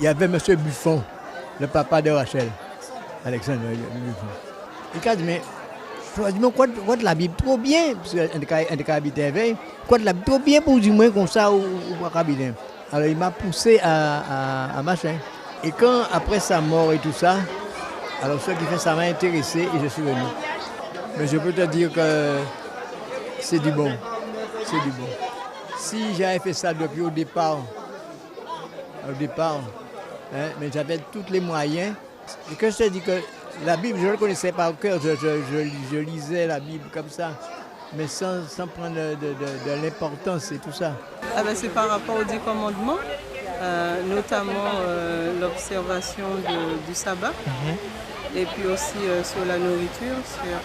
il y avait M. Buffon, le papa de Rachel, Alexandre Buffon. Il a dit, mais quoi de la Bible trop bien, parce qu'elle a habité avec, quoi de la Bible trop bien pour du moins comme ça ou pas habiter. Alors il m'a poussé à machin. Et quand, après sa mort et tout ça, alors ce qui fait, ça m'a intéressé et je suis venu. Mais je peux te dire que c'est du bon. C'est du bon. Si j'avais fait ça depuis au départ, mais j'avais tous les moyens. Et que je te dis que la Bible, je ne le connaissais pas au cœur, je lisais la Bible comme ça, mais sans prendre de l'importance et tout ça. Ah ben c'est par rapport aux 10 commandements, notamment l'observation du sabbat, et puis aussi sur la nourriture, sur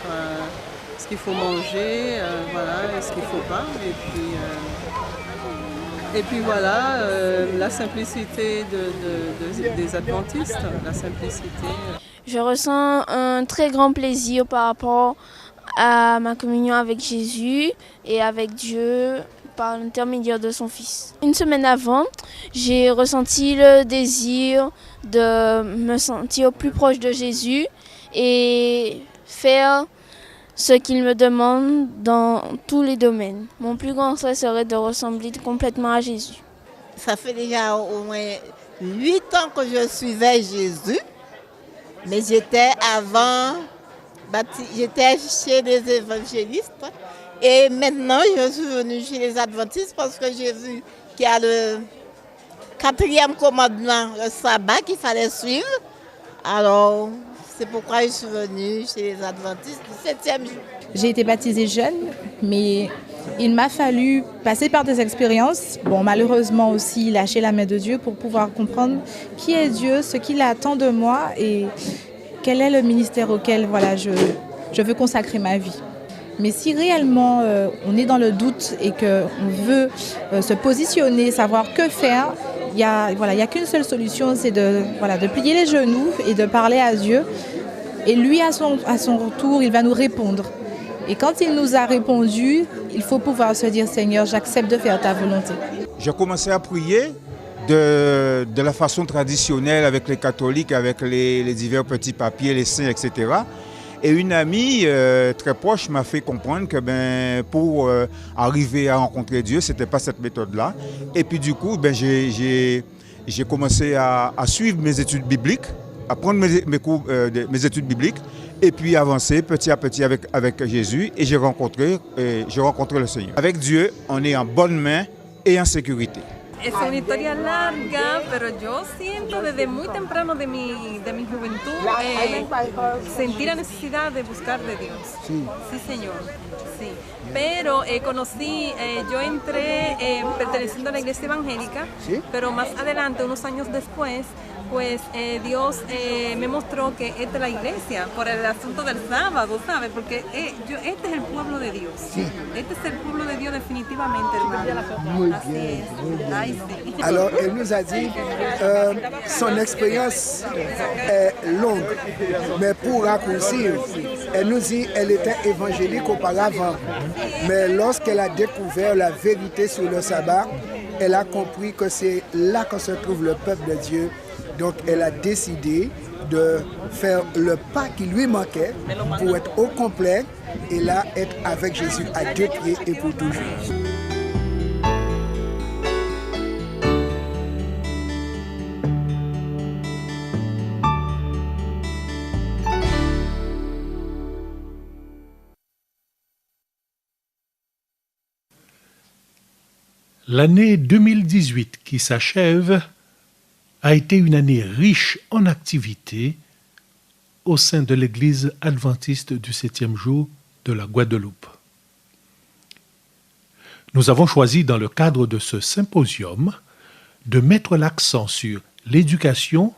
ce qu'il faut manger, voilà, et ce qu'il ne faut pas. Et puis voilà, la simplicité des adventistes, la simplicité. Je ressens un très grand plaisir par rapport à ma communion avec Jésus et avec Dieu par l'intermédiaire de son Fils. Une semaine avant, j'ai ressenti le désir de me sentir plus proche de Jésus et faire ce qu'il me demande dans tous les domaines. Mon plus grand souhait serait de ressembler complètement à Jésus. Ça fait déjà au moins 8 ans que je suivais Jésus, mais j'étais chez les évangélistes et maintenant je suis venue chez les adventistes parce que j'ai vu qu'il y a le 4e commandement, le sabbat qu'il fallait suivre. Alors, c'est pourquoi je suis venue chez les adventistes du 7e jour. J'ai été baptisée jeune, mais il m'a fallu passer par des expériences. Bon, malheureusement aussi, lâcher la main de Dieu pour pouvoir comprendre qui est Dieu, ce qu'il attend de moi et quel est le ministère auquel je veux consacrer ma vie. Mais si réellement on est dans le doute et qu'on veut se positionner, savoir que faire, il y a qu'une seule solution, c'est de plier les genoux et de parler à Dieu. Et lui, à son retour, il va nous répondre. Et quand il nous a répondu, il faut pouvoir se dire, Seigneur, j'accepte de faire ta volonté. J'ai commencé à prier de la façon traditionnelle avec les catholiques, avec les divers petits papiers, les saints, etc. Et une amie très proche m'a fait comprendre que pour arriver à rencontrer Dieu, ce n'était pas cette méthode-là. Et puis du coup, j'ai commencé à suivre mes études bibliques, à prendre mes études bibliques, et puis avancer petit à petit avec Jésus. Et j'ai rencontré le Seigneur. Avec Dieu, on est en bonne main et en sécurité. Es una historia larga, pero yo siento desde muy temprano de mi juventud sentir la necesidad de buscar de Dios. Sí, sí Señor, sí. Pero yo entré perteneciendo a la iglesia evangélica, ¿sí? Pero más adelante, unos años después, pues Dios me mostró que esta es la iglesia por el asunto del sábado, ¿sabes? Porque este es el pueblo de Dios. Sí. Este es el pueblo de Dios definitivamente, hermano. Muy Así bien, es. muy bien. Ay, sí. Alors, elle nous a dit son expérience est longue, mais pour raccourcir, elle nous dit qu'elle était évangélique auparavant, mais lorsqu'elle a découvert la vérité sur le sabbat, elle a compris que c'est là que se trouve le peuple de Dieu. Donc elle a décidé de faire le pas qui lui manquait pour être au complet et là être avec Jésus à 2 pieds et pour toujours. L'année 2018 qui s'achève a été une année riche en activités au sein de l'Église adventiste du 7e jour de la Guadeloupe. Nous avons choisi dans le cadre de ce symposium de mettre l'accent sur l'éducation,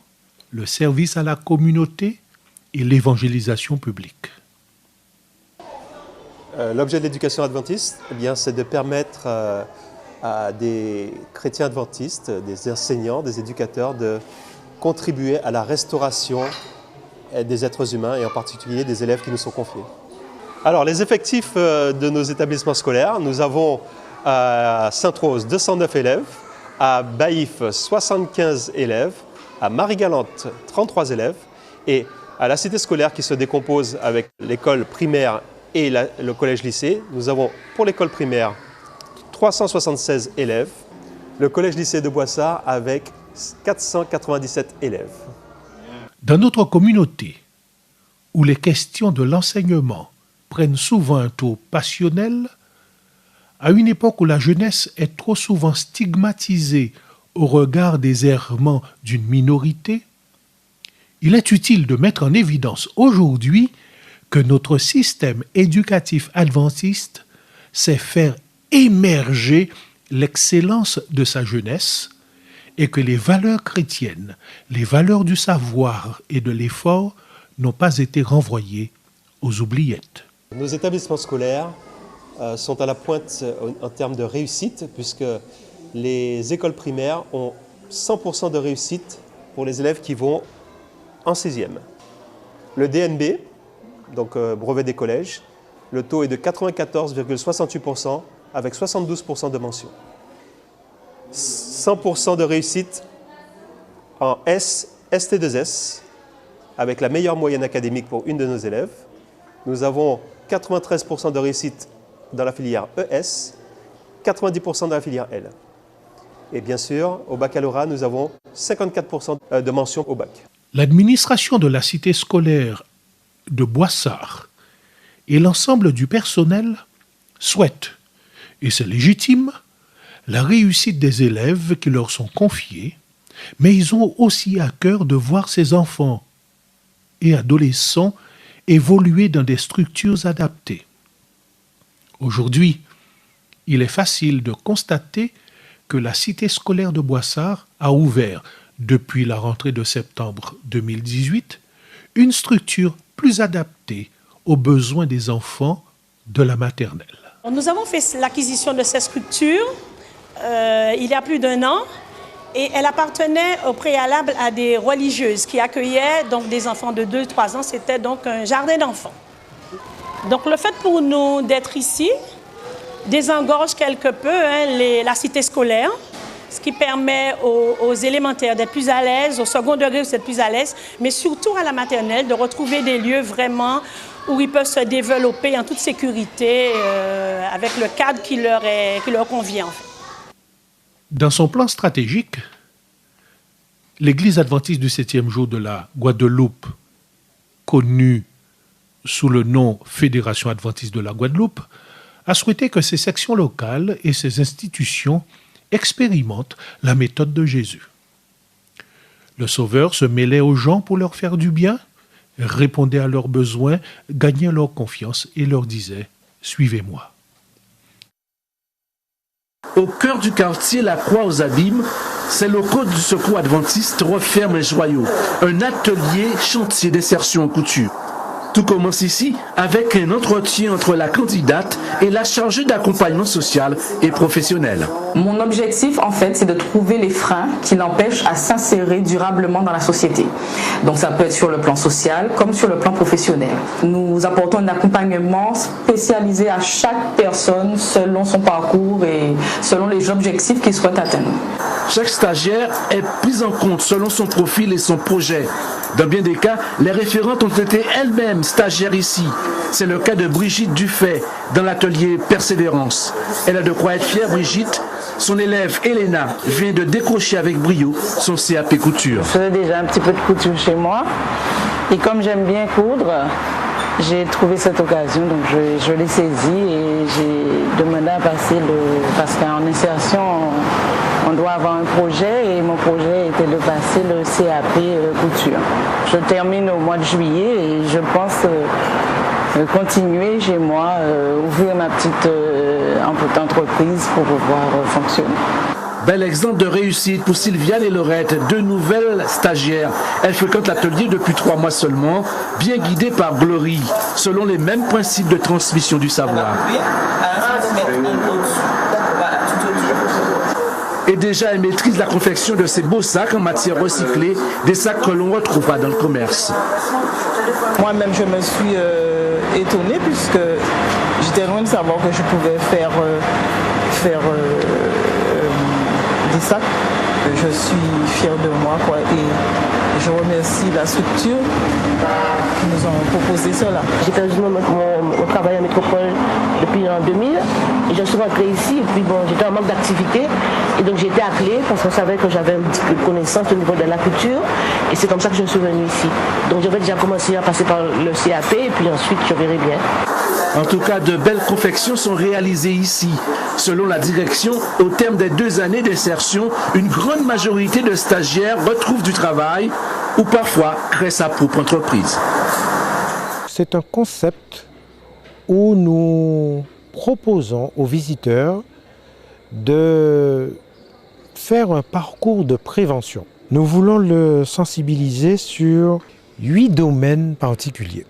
le service à la communauté et l'évangélisation publique. L'objet de l'éducation adventiste, c'est de permettre à des chrétiens adventistes, des enseignants, des éducateurs de contribuer à la restauration des êtres humains et en particulier des élèves qui nous sont confiés. Alors les effectifs de nos établissements scolaires, nous avons à Sainte-Rose 209 élèves, à Baïf 75 élèves, À Marie-Galante, 33 élèves. Et à la cité scolaire qui se décompose avec l'école primaire et le collège-lycée, nous avons pour l'école primaire 376 élèves. Le collège-lycée de Boissard avec 497 élèves. Dans notre communauté, où les questions de l'enseignement prennent souvent un tour passionnel, à une époque où la jeunesse est trop souvent stigmatisée au regard des errements d'une minorité, il est utile de mettre en évidence aujourd'hui que notre système éducatif adventiste sait faire émerger l'excellence de sa jeunesse et que les valeurs chrétiennes, les valeurs du savoir et de l'effort n'ont pas été renvoyées aux oubliettes. Nos établissements scolaires sont à la pointe en termes de réussite, puisque les écoles primaires ont 100% de réussite pour les élèves qui vont en 6e. Le DNB, donc brevet des collèges, le taux est de 94,68% avec 72% de mention. 100% de réussite en ST2S, avec la meilleure moyenne académique pour une de nos élèves. Nous avons 93% de réussite dans la filière ES, 90% dans la filière L. Et bien sûr, au baccalauréat, nous avons 54% de mention au bac. L'administration de la cité scolaire de Boissard et l'ensemble du personnel souhaitent, et c'est légitime, la réussite des élèves qui leur sont confiés, mais ils ont aussi à cœur de voir ces enfants et adolescents évoluer dans des structures adaptées. Aujourd'hui, il est facile de constater que la cité scolaire de Boissard a ouvert, depuis la rentrée de septembre 2018, une structure plus adaptée aux besoins des enfants de la maternelle. Nous avons fait l'acquisition de cette structure il y a plus d'1 an et elle appartenait au préalable à des religieuses qui accueillaient donc des enfants de 2-3 ans. C'était donc un jardin d'enfants. Donc le fait pour nous d'être ici désengorge quelque peu la cité scolaire, ce qui permet aux élémentaires d'être plus à l'aise, au second degré d'être plus à l'aise, mais surtout à la maternelle de retrouver des lieux vraiment où ils peuvent se développer en toute sécurité avec le cadre qui leur convient. En fait. Dans son plan stratégique, l'Église adventiste du 7e jour de la Guadeloupe, connue sous le nom Fédération adventiste de la Guadeloupe, a souhaité que ses sections locales et ses institutions expérimentent la méthode de Jésus. Le Sauveur se mêlait aux gens pour leur faire du bien, répondait à leurs besoins, gagnait leur confiance et leur disait « Suivez-moi ». Au cœur du quartier La Croix aux Abîmes, ces locaux du Secours adventiste referment les joyaux, un atelier chantier d'insertion en couture. Tout commence ici avec un entretien entre la candidate et la chargée d'accompagnement social et professionnel. Mon objectif, en fait, c'est de trouver les freins qui l'empêchent à s'insérer durablement dans la société. Donc ça peut être sur le plan social comme sur le plan professionnel. Nous apportons un accompagnement spécialisé à chaque personne selon son parcours et selon les objectifs qu'il souhaite atteindre. Chaque stagiaire est prise en compte selon son profil et son projet. Dans bien des cas, les référentes ont été elles-mêmes stagiaires ici. C'est le cas de Brigitte Dufay dans l'atelier Persévérance. Elle a de quoi être fière, Brigitte. Son élève Elena vient de décrocher avec brio son CAP couture. Je faisais déjà un petit peu de couture chez moi. Et comme j'aime bien coudre, j'ai trouvé cette occasion, donc je l'ai saisie et j'ai demandé à passer parce qu'en insertion, on doit avoir un projet et mon projet était de passer le CAP couture. Je termine au mois de juillet et je pense continuer chez moi, ouvrir ma petite entreprise pour pouvoir fonctionner. Bel exemple de réussite pour Sylviane et Laurette, deux nouvelles stagiaires. Elles fréquentent l'atelier depuis 3 mois seulement, bien guidées par Glory, selon les mêmes principes de transmission du savoir. Et déjà, elle maîtrise la confection de ces beaux sacs en matière recyclée, des sacs que l'on ne retrouve pas dans le commerce. Moi-même, je me suis étonnée puisque j'étais loin de savoir que je pouvais faire des sacs. je suis fière de moi, quoi, et je remercie la structure qui nous ont proposé cela. J'ai perdu mon travail en métropole depuis en 2000 et je suis rentrée ici et puis bon, j'étais en manque d'activité et donc j'ai été appelée parce qu'on savait que j'avais un petit peu de connaissance au niveau de la culture et c'est comme ça que je suis venue ici. Donc j'avais déjà commencé à passer par le CAP et puis ensuite je verrai bien. En tout cas, de belles confections sont réalisées ici. Selon la direction, au terme des 2 années d'insertion, une grande majorité de stagiaires retrouvent du travail ou parfois créent sa propre entreprise. C'est un concept où nous proposons aux visiteurs de faire un parcours de prévention. Nous voulons le sensibiliser sur 8 domaines particuliers.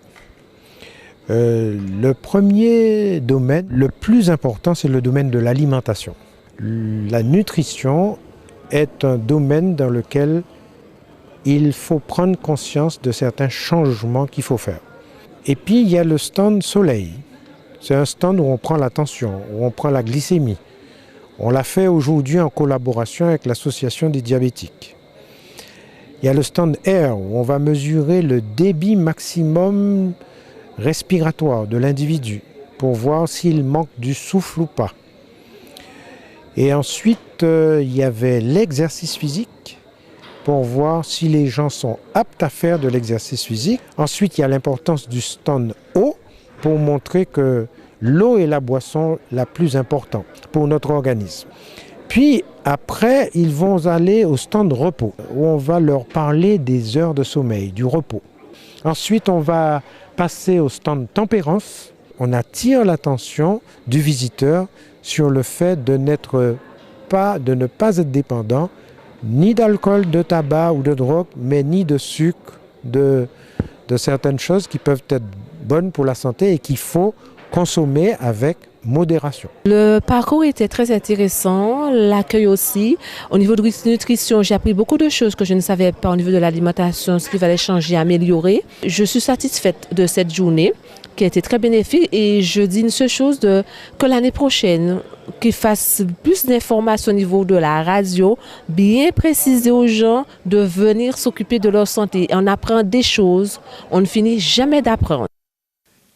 Le premier domaine, le plus important, c'est le domaine de l'alimentation. La nutrition est un domaine dans lequel il faut prendre conscience de certains changements qu'il faut faire. Et puis, il y a le stand soleil. C'est un stand où on prend la tension, où on prend la glycémie. On l'a fait aujourd'hui en collaboration avec l'association des diabétiques. Il y a le stand air, où on va mesurer le débit maximum respiratoire de l'individu pour voir s'il manque du souffle ou pas. Et ensuite, il y avait l'exercice physique pour voir si les gens sont aptes à faire de l'exercice physique. Ensuite, il y a l'importance du stand eau pour montrer que l'eau est la boisson la plus importante pour notre organisme. Puis après, ils vont aller au stand repos où on va leur parler des heures de sommeil, du repos. Ensuite, on va passer au stand tempérance. On attire l'attention du visiteur sur le fait de ne pas être dépendant ni d'alcool, de tabac ou de drogue, mais ni de sucre, de certaines choses qui peuvent être bonnes pour la santé et qu'il faut consommer avec modération. Le parcours était très intéressant, l'accueil aussi. Au niveau de nutrition, j'ai appris beaucoup de choses que je ne savais pas au niveau de l'alimentation, ce qu'il fallait changer, améliorer. Je suis satisfaite de cette journée qui a été très bénéfique et je dis une seule chose, que l'année prochaine, qu'ils fassent plus d'informations au niveau de la radio, bien préciser aux gens de venir s'occuper de leur santé. On apprend des choses, on ne finit jamais d'apprendre.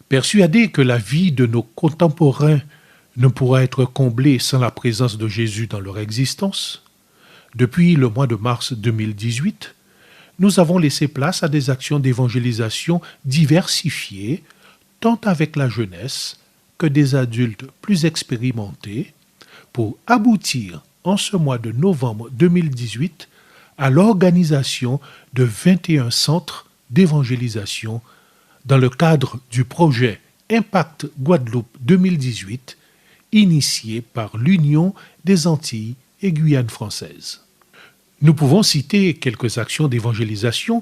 Persuadé que la vie de nos contemporains ne pourra être comblée sans la présence de Jésus dans leur existence, depuis le mois de mars 2018, nous avons laissé place à des actions d'évangélisation diversifiées, tant avec la jeunesse que des adultes plus expérimentés, pour aboutir en ce mois de novembre 2018 à l'organisation de 21 centres d'évangélisation dans le cadre du projet Impact Guadeloupe 2018, initié par l'Union des Antilles et Guyane française. Nous pouvons citer quelques actions d'évangélisation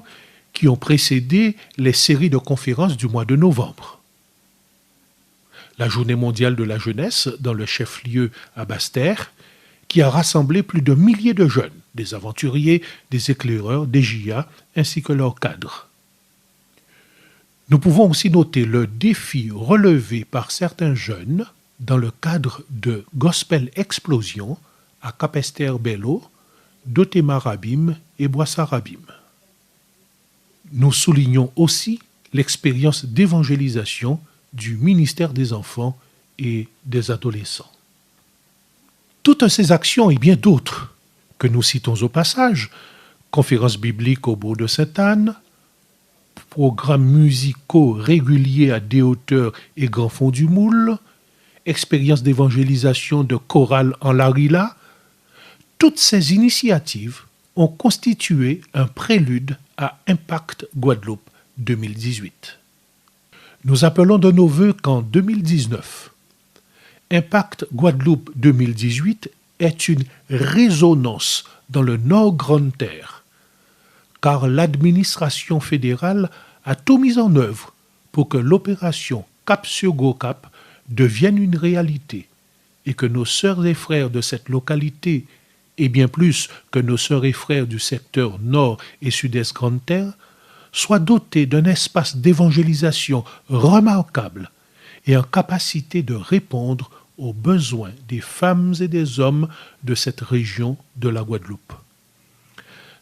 qui ont précédé les séries de conférences du mois de novembre. La Journée mondiale de la jeunesse dans le chef-lieu à Basse-Terre, qui a rassemblé plus de milliers de jeunes, des aventuriers, des éclaireurs, des JA, ainsi que leurs cadres. Nous pouvons aussi noter le défi relevé par certains jeunes dans le cadre de Gospel Explosion à Capesterre-Bello, Dotéma-Rabim et Boissa-Rabim. Nous soulignons aussi l'expérience d'évangélisation du ministère des Enfants et des Adolescents. Toutes ces actions et bien d'autres que nous citons au passage, conférences bibliques au Bourg de Sainte-Anne, programmes musicaux réguliers à des hauteurs et Grand Fond du Moule, expériences d'évangélisation de chorale en Larila, toutes ces initiatives ont constitué un prélude à Impact Guadeloupe 2018. Nous appelons de nos vœux qu'en 2019, Impact Guadeloupe 2018 est une résonance dans le Nord Grande Terre, car l'administration fédérale a tout mis en œuvre pour que l'opération Cap sur Go-Cap devienne une réalité et que nos sœurs et frères de cette localité, et bien plus que nos sœurs et frères du secteur Nord et Sud-Est Grande Terre, soient dotés d'un espace d'évangélisation remarquable et en capacité de répondre aux besoins des femmes et des hommes de cette région de la Guadeloupe.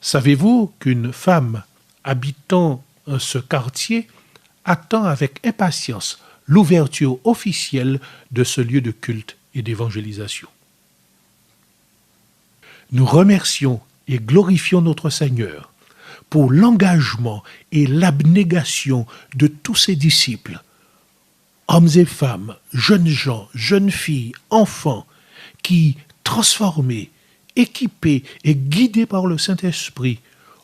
Savez-vous qu'une femme habitant ce quartier attend avec impatience l'ouverture officielle de ce lieu de culte et d'évangélisation? Nous remercions et glorifions notre Seigneur pour l'engagement et l'abnégation de tous ses disciples, hommes et femmes, jeunes gens, jeunes filles, enfants, qui, transformés, équipés et guidés par le Saint-Esprit,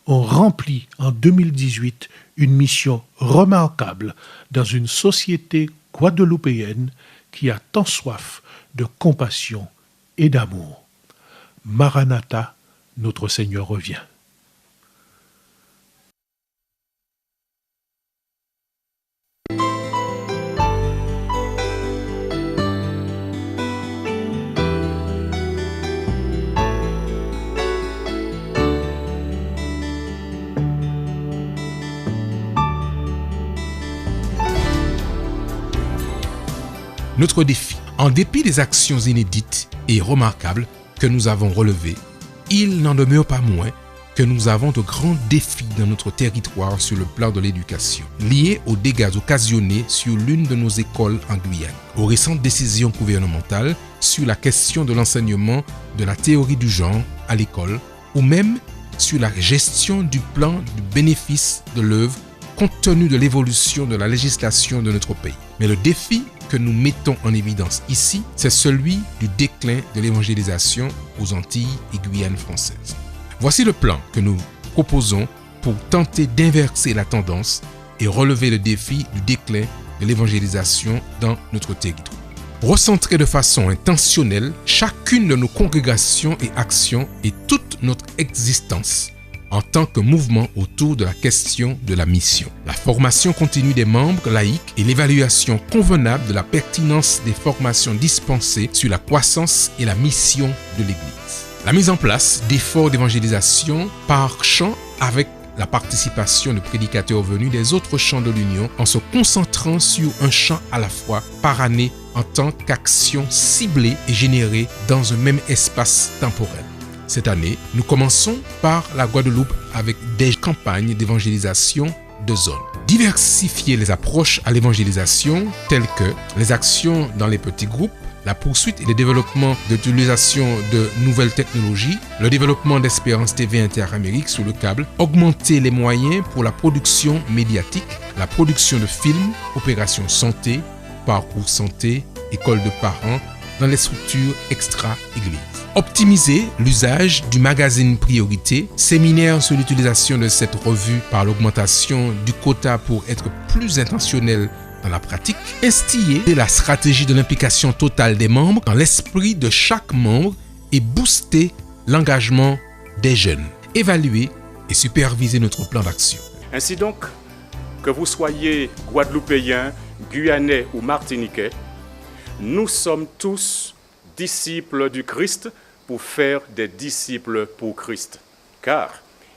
ont rempli en 2018 une mission remarquable dans une société guadeloupéenne qui a tant soif de compassion et d'amour. Maranatha, notre Seigneur revient. Notre défi, en dépit des actions inédites et remarquables que nous avons relevées, il n'en demeure pas moins que nous avons de grands défis dans notre territoire sur le plan de l'éducation, liés aux dégâts occasionnés sur l'une de nos écoles en Guyane, aux récentes décisions gouvernementales sur la question de l'enseignement de la théorie du genre à l'école, ou même sur la gestion du plan du bénéfice de l'œuvre compte tenu de l'évolution de la législation de notre pays. Mais le défi que nous mettons en évidence ici, c'est celui du déclin de l'évangélisation aux Antilles et Guyane françaises. Voici le plan que nous proposons pour tenter d'inverser la tendance et relever le défi du déclin de l'évangélisation dans notre territoire. Recentrer de façon intentionnelle chacune de nos congrégations et actions et toute notre existence en tant que mouvement autour de la question de la mission. La formation continue des membres laïcs et l'évaluation convenable de la pertinence des formations dispensées sur la croissance et la mission de l'Église. La mise en place d'efforts d'évangélisation par champ avec la participation de prédicateurs venus des autres champs de l'Union en se concentrant sur un champ à la fois par année en tant qu'action ciblée et générée dans un même espace temporel. Cette année, nous commençons par la Guadeloupe avec des campagnes d'évangélisation de zones. Diversifier les approches à l'évangélisation telles que les actions dans les petits groupes, la poursuite et le développement de l'utilisation de nouvelles technologies, le développement d'Espérance TV Inter-Amérique sur le câble, augmenter les moyens pour la production médiatique, la production de films, opérations santé, parcours santé, école de parents, dans les structures extra-églises. Optimiser l'usage du magazine Priorité, séminaire sur l'utilisation de cette revue par l'augmentation du quota pour être plus intentionnel dans la pratique, instiller la stratégie de l'implication totale des membres dans l'esprit de chaque membre et booster l'engagement des jeunes, évaluer et superviser notre plan d'action. Ainsi donc, que vous soyez Guadeloupéen, Guyanais ou Martiniquais, nous sommes tous disciples du Christ pour faire des disciples pour Christ, car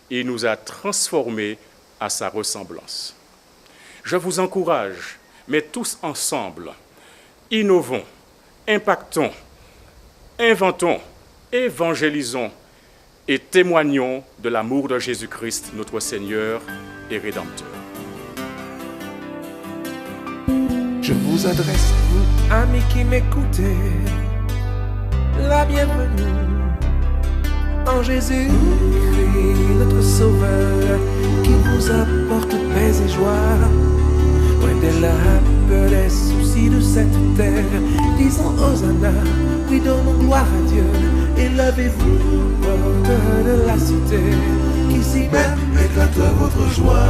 il nous a transformés à sa ressemblance. Je vous encourage, mais tous ensemble, innovons, impactons, inventons, évangélisons et témoignons de l'amour de Jésus-Christ, notre Seigneur et Rédempteur. Je vous adresse, vous, amis qui m'écoutez, la bienvenue en Jésus-Christ, notre Sauveur, qui vous apporte paix et joie. Loin des lames, des soucis de cette terre, disons Hosanna, oui donnons gloire à Dieu, et levez-vous, porteurs de la cité, qui s'y met, éclate votre joie.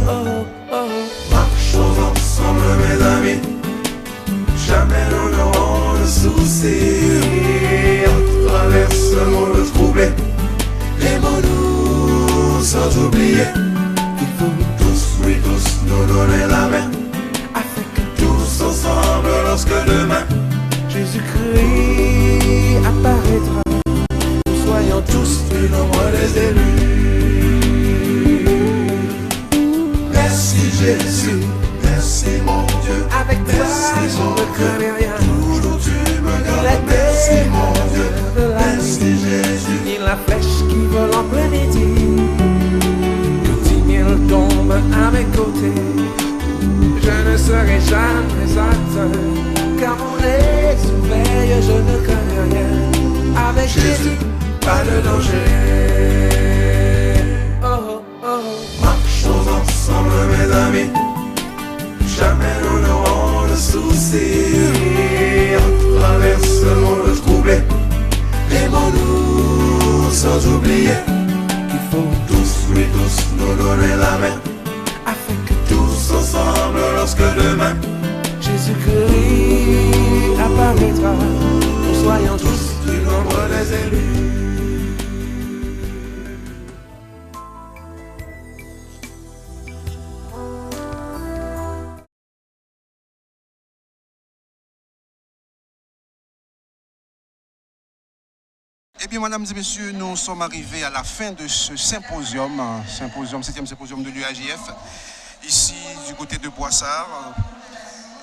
Oh, oh. Marchons ensemble mes amis, jamais nous n'aurons de soucis. On traverse le monde troublé, les mots nous sont oubliés. Il faut tous, oui tous, nous donner la main, afin que tous ensemble, lorsque demain Jésus-Christ apparaîtra, nous soyons tous du nombre des élus. Merci Jésus, merci mon Dieu, avec toi je ne crains rien, toujours tu me gardes. Merci mon Dieu, merci Jésus, il la flèche qui jamais atteint, car mon œil surveille, je ne crains rien. Avec Jésus, pas de danger. Oh, oh, oh. Marchons ensemble, mes amis, jamais nous n'aurons de soucis. On traverse le monde troublé, les mots nous sont oubliés. Il faut tous, oui tous, nous donner la main, afin que tous ensemble, lorsque demain Jésus-Christ apparaîtra, nous soyons tous du nombre des élus. Eh bien, mesdames et messieurs, nous sommes arrivés à la fin de ce symposium, 7e symposium de l'UAJF, ici du côté de Boissard.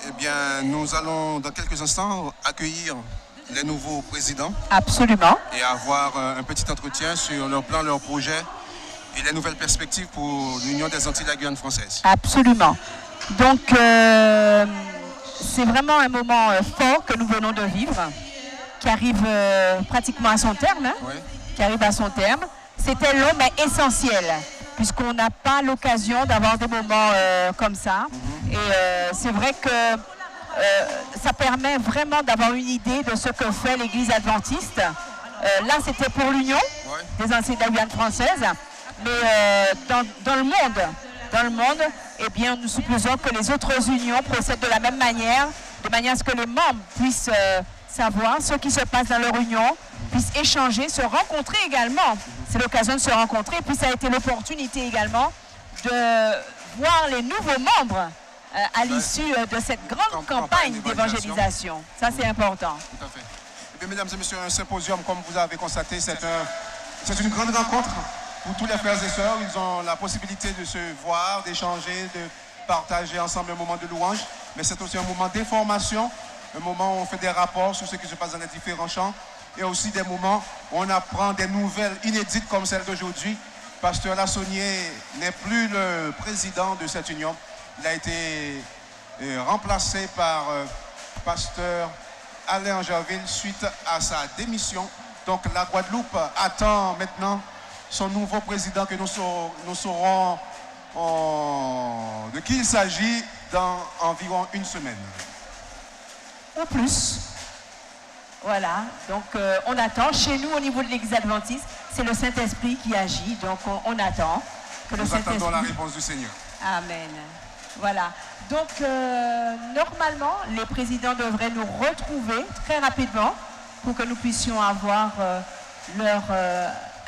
Eh bien, nous allons dans quelques instants accueillir les nouveaux présidents. Absolument. Et avoir un petit entretien sur leur plan, leur projet et les nouvelles perspectives pour l'Union des Antilles de la Guyane française. Absolument. Donc, c'est vraiment un moment fort que nous venons de vivre, qui arrive pratiquement à son terme, hein, oui. Qui arrive à son terme. C'était long mais essentiel, puisqu'on n'a pas l'occasion d'avoir des moments comme ça. Et c'est vrai que ça permet vraiment d'avoir une idée de ce que fait l'Église adventiste. Là, c'était pour l'Union des Antilles de la Guyane française, mais dans le monde, eh bien, nous supposons que les autres unions procèdent de la même manière, de manière à ce que les membres puissent savoir ce qui se passe dans leur union, puissent échanger, se rencontrer également. C'est l'occasion de se rencontrer. Puis ça a été l'opportunité également de voir les nouveaux membres à l'issue de cette grande campagne d'évangélisation. Ça, c'est important. Tout à fait. Et bien, mesdames et messieurs, un symposium, comme vous avez constaté, c'est une grande rencontre pour tous les frères et sœurs. Ils ont la possibilité de se voir, d'échanger, de partager ensemble un moment de louange. Mais c'est aussi un moment d'information, un moment où on fait des rapports sur ce qui se passe dans les différents champs, et aussi des moments où on apprend des nouvelles inédites comme celle d'aujourd'hui. Pasteur Lassonnier n'est plus le président de cette union. Il a été remplacé par Pasteur Alain Angerville suite à sa démission. Donc la Guadeloupe attend maintenant son nouveau président, que nous saurons de qui il s'agit dans environ une semaine. Ou plus. Voilà, donc on attend. Chez nous, au niveau de l'Église adventiste, c'est le Saint-Esprit qui agit, donc on attend que le Saint-Esprit... Nous attendons la réponse du Seigneur. Amen. Voilà, donc normalement, les présidents devraient nous retrouver très rapidement pour que nous puissions avoir leur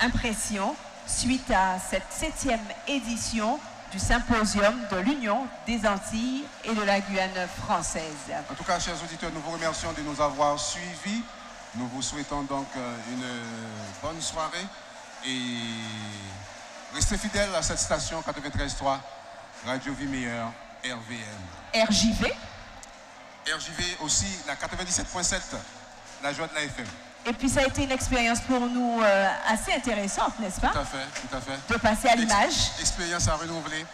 impression suite à cette 7e édition du symposium de l'Union des Antilles et de la Guyane française. En tout cas, chers auditeurs, nous vous remercions de nous avoir suivis. Nous vous souhaitons donc une bonne soirée et restez fidèles à cette station 93.3, Radio Vie Meilleure, RVM. RJV. RJV aussi, la 97.7, la joie de la FM. Et puis ça a été une expérience pour nous assez intéressante, n'est-ce pas? Tout à fait, tout à fait. De passer à l'image. Expérience à renouveler.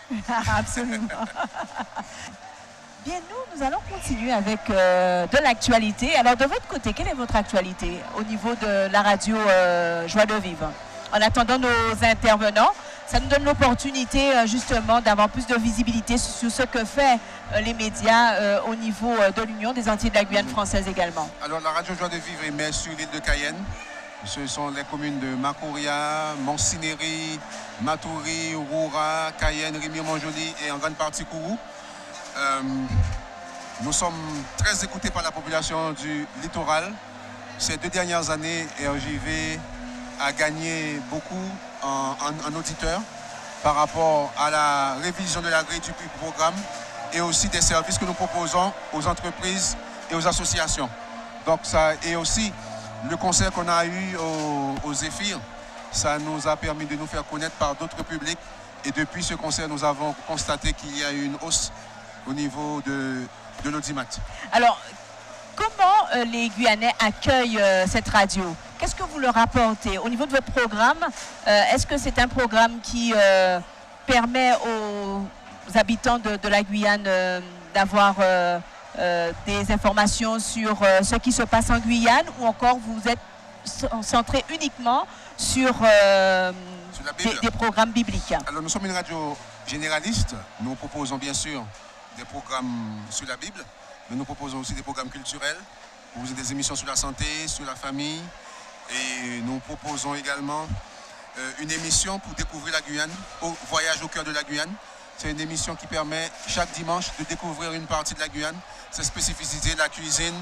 Absolument. Bien, nous allons continuer avec de l'actualité. Alors, de votre côté, quelle est votre actualité au niveau de la radio Joie de Vivre? En attendant nos intervenants, ça nous donne l'opportunité justement d'avoir plus de visibilité sur ce que fait les médias au niveau de l'Union des Antilles de la Guyane française également. Alors, la radio Joie de Vivre émet sur l'île de Cayenne. Ce sont les communes de Macouria, Montcinéry, Matoury, Roura, Cayenne, Rémy-Montjoly et en grande partie Kourou. Nous sommes très écoutés par la population du littoral. Ces 2 dernières années, RJV a gagné beaucoup en auditeurs par rapport à la révision de la grille du programme et aussi des services que nous proposons aux entreprises et aux associations. Donc ça, et aussi le concert qu'on a eu au Zéphyr, ça nous a permis de nous faire connaître par d'autres publics. Et depuis ce concert, nous avons constaté qu'il y a eu une hausse au niveau de l'audimat. Alors, comment les Guyanais accueillent cette radio? Qu'est-ce que vous leur apportez au niveau de votre programme? Est-ce que c'est un programme qui permet aux habitants de la Guyane d'avoir des informations sur ce qui se passe en Guyane, ou encore vous êtes centré uniquement sur des programmes bibliques? Alors nous sommes une radio généraliste. Nous proposons bien sûr des programmes sur la Bible, mais nous proposons aussi des programmes culturels, nous proposons des émissions sur la santé, sur la famille, et nous proposons également une émission pour découvrir la Guyane, Voyage au cœur de la Guyane. C'est une émission qui permet chaque dimanche de découvrir une partie de la Guyane, ses spécificités, la cuisine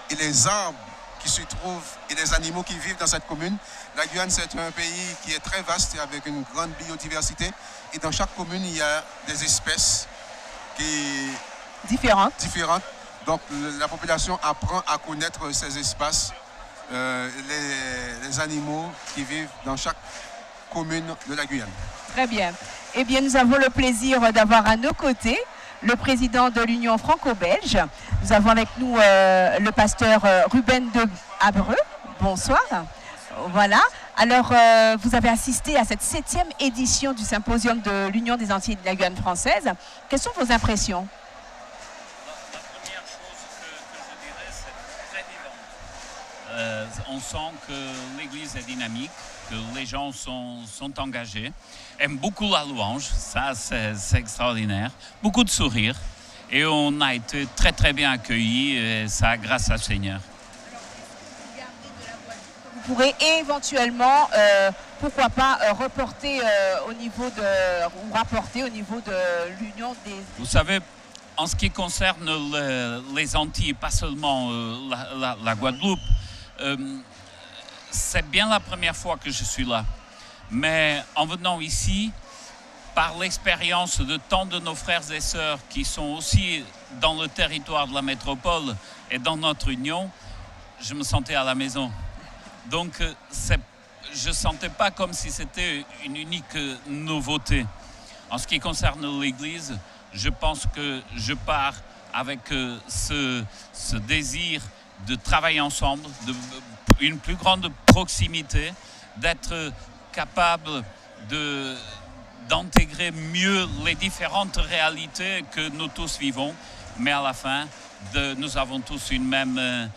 et les arbres qui se trouvent et les animaux qui vivent dans cette commune. La Guyane, c'est un pays qui est très vaste et avec une grande biodiversité. Et dans chaque commune, il y a des espèces différentes. Donc la population apprend à connaître ces espaces, les animaux qui vivent dans chaque commune de la Guyane. Très bien. Eh bien, nous avons le plaisir d'avoir à nos côtés le président de l'Union franco-belge. Nous avons avec nous le pasteur Ruben de Abreu. Bonsoir. Voilà. Alors, vous avez assisté à cette 7e édition du symposium de l'Union des Antilles de la Guyane française. Quelles sont vos impressions? On sent que l'Église est dynamique, que les gens sont engagés, aiment beaucoup la louange, ça c'est extraordinaire, beaucoup de sourires, et on a été très très bien accueillis, et ça grâce au Seigneur. Vous pourrez éventuellement, pourquoi pas, reporter au niveau de, ou rapporter au niveau de l'Union des... Vous savez, en ce qui concerne les Antilles, pas seulement la Guadeloupe, c'est bien la première fois que je suis là. Mais en venant ici, par l'expérience de tant de nos frères et sœurs qui sont aussi dans le territoire de la métropole et dans notre union, je me sentais à la maison. Donc, je ne sentais pas comme si c'était une unique nouveauté. En ce qui concerne l'Église, je pense que je pars avec ce désir de travailler ensemble, une plus grande proximité, d'être capable d'intégrer mieux les différentes réalités que nous tous vivons, mais à la fin, nous avons tous une même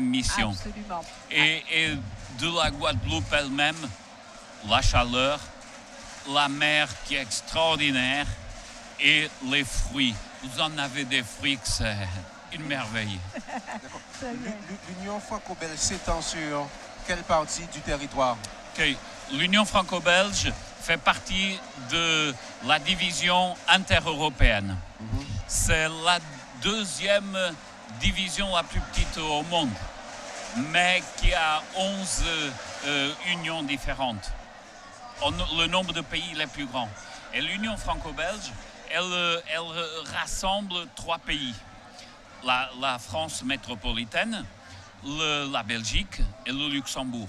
mission. Absolument. Et de la Guadeloupe elle-même, la chaleur, la mer qui est extraordinaire et les fruits. Vous en avez des fruits que c'est une merveille. L'Union franco-belge s'étend sur quelle partie du territoire? Okay. L'Union franco-belge fait partie de la division intereuropéenne. C'est la deuxième division la plus petite au monde, mais qui a 11 unions différentes. Le nombre de pays est plus grand. Et l'Union franco-belge, elle rassemble 3 pays. La France métropolitaine, la Belgique et le Luxembourg.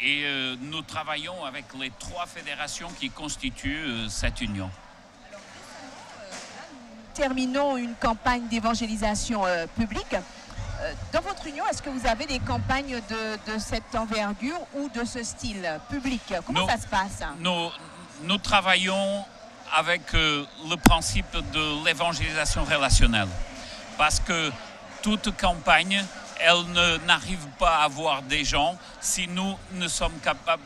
Et nous travaillons avec les 3 fédérations qui constituent cette union. Terminons une campagne d'évangélisation publique. Dans votre union, est-ce que vous avez des campagnes de cette envergure ou de ce style public? Comment ça se passe? Nous travaillons avec le principe de l'évangélisation relationnelle. Parce que toute campagne, elle n'arrive pas à avoir des gens si nous ne sommes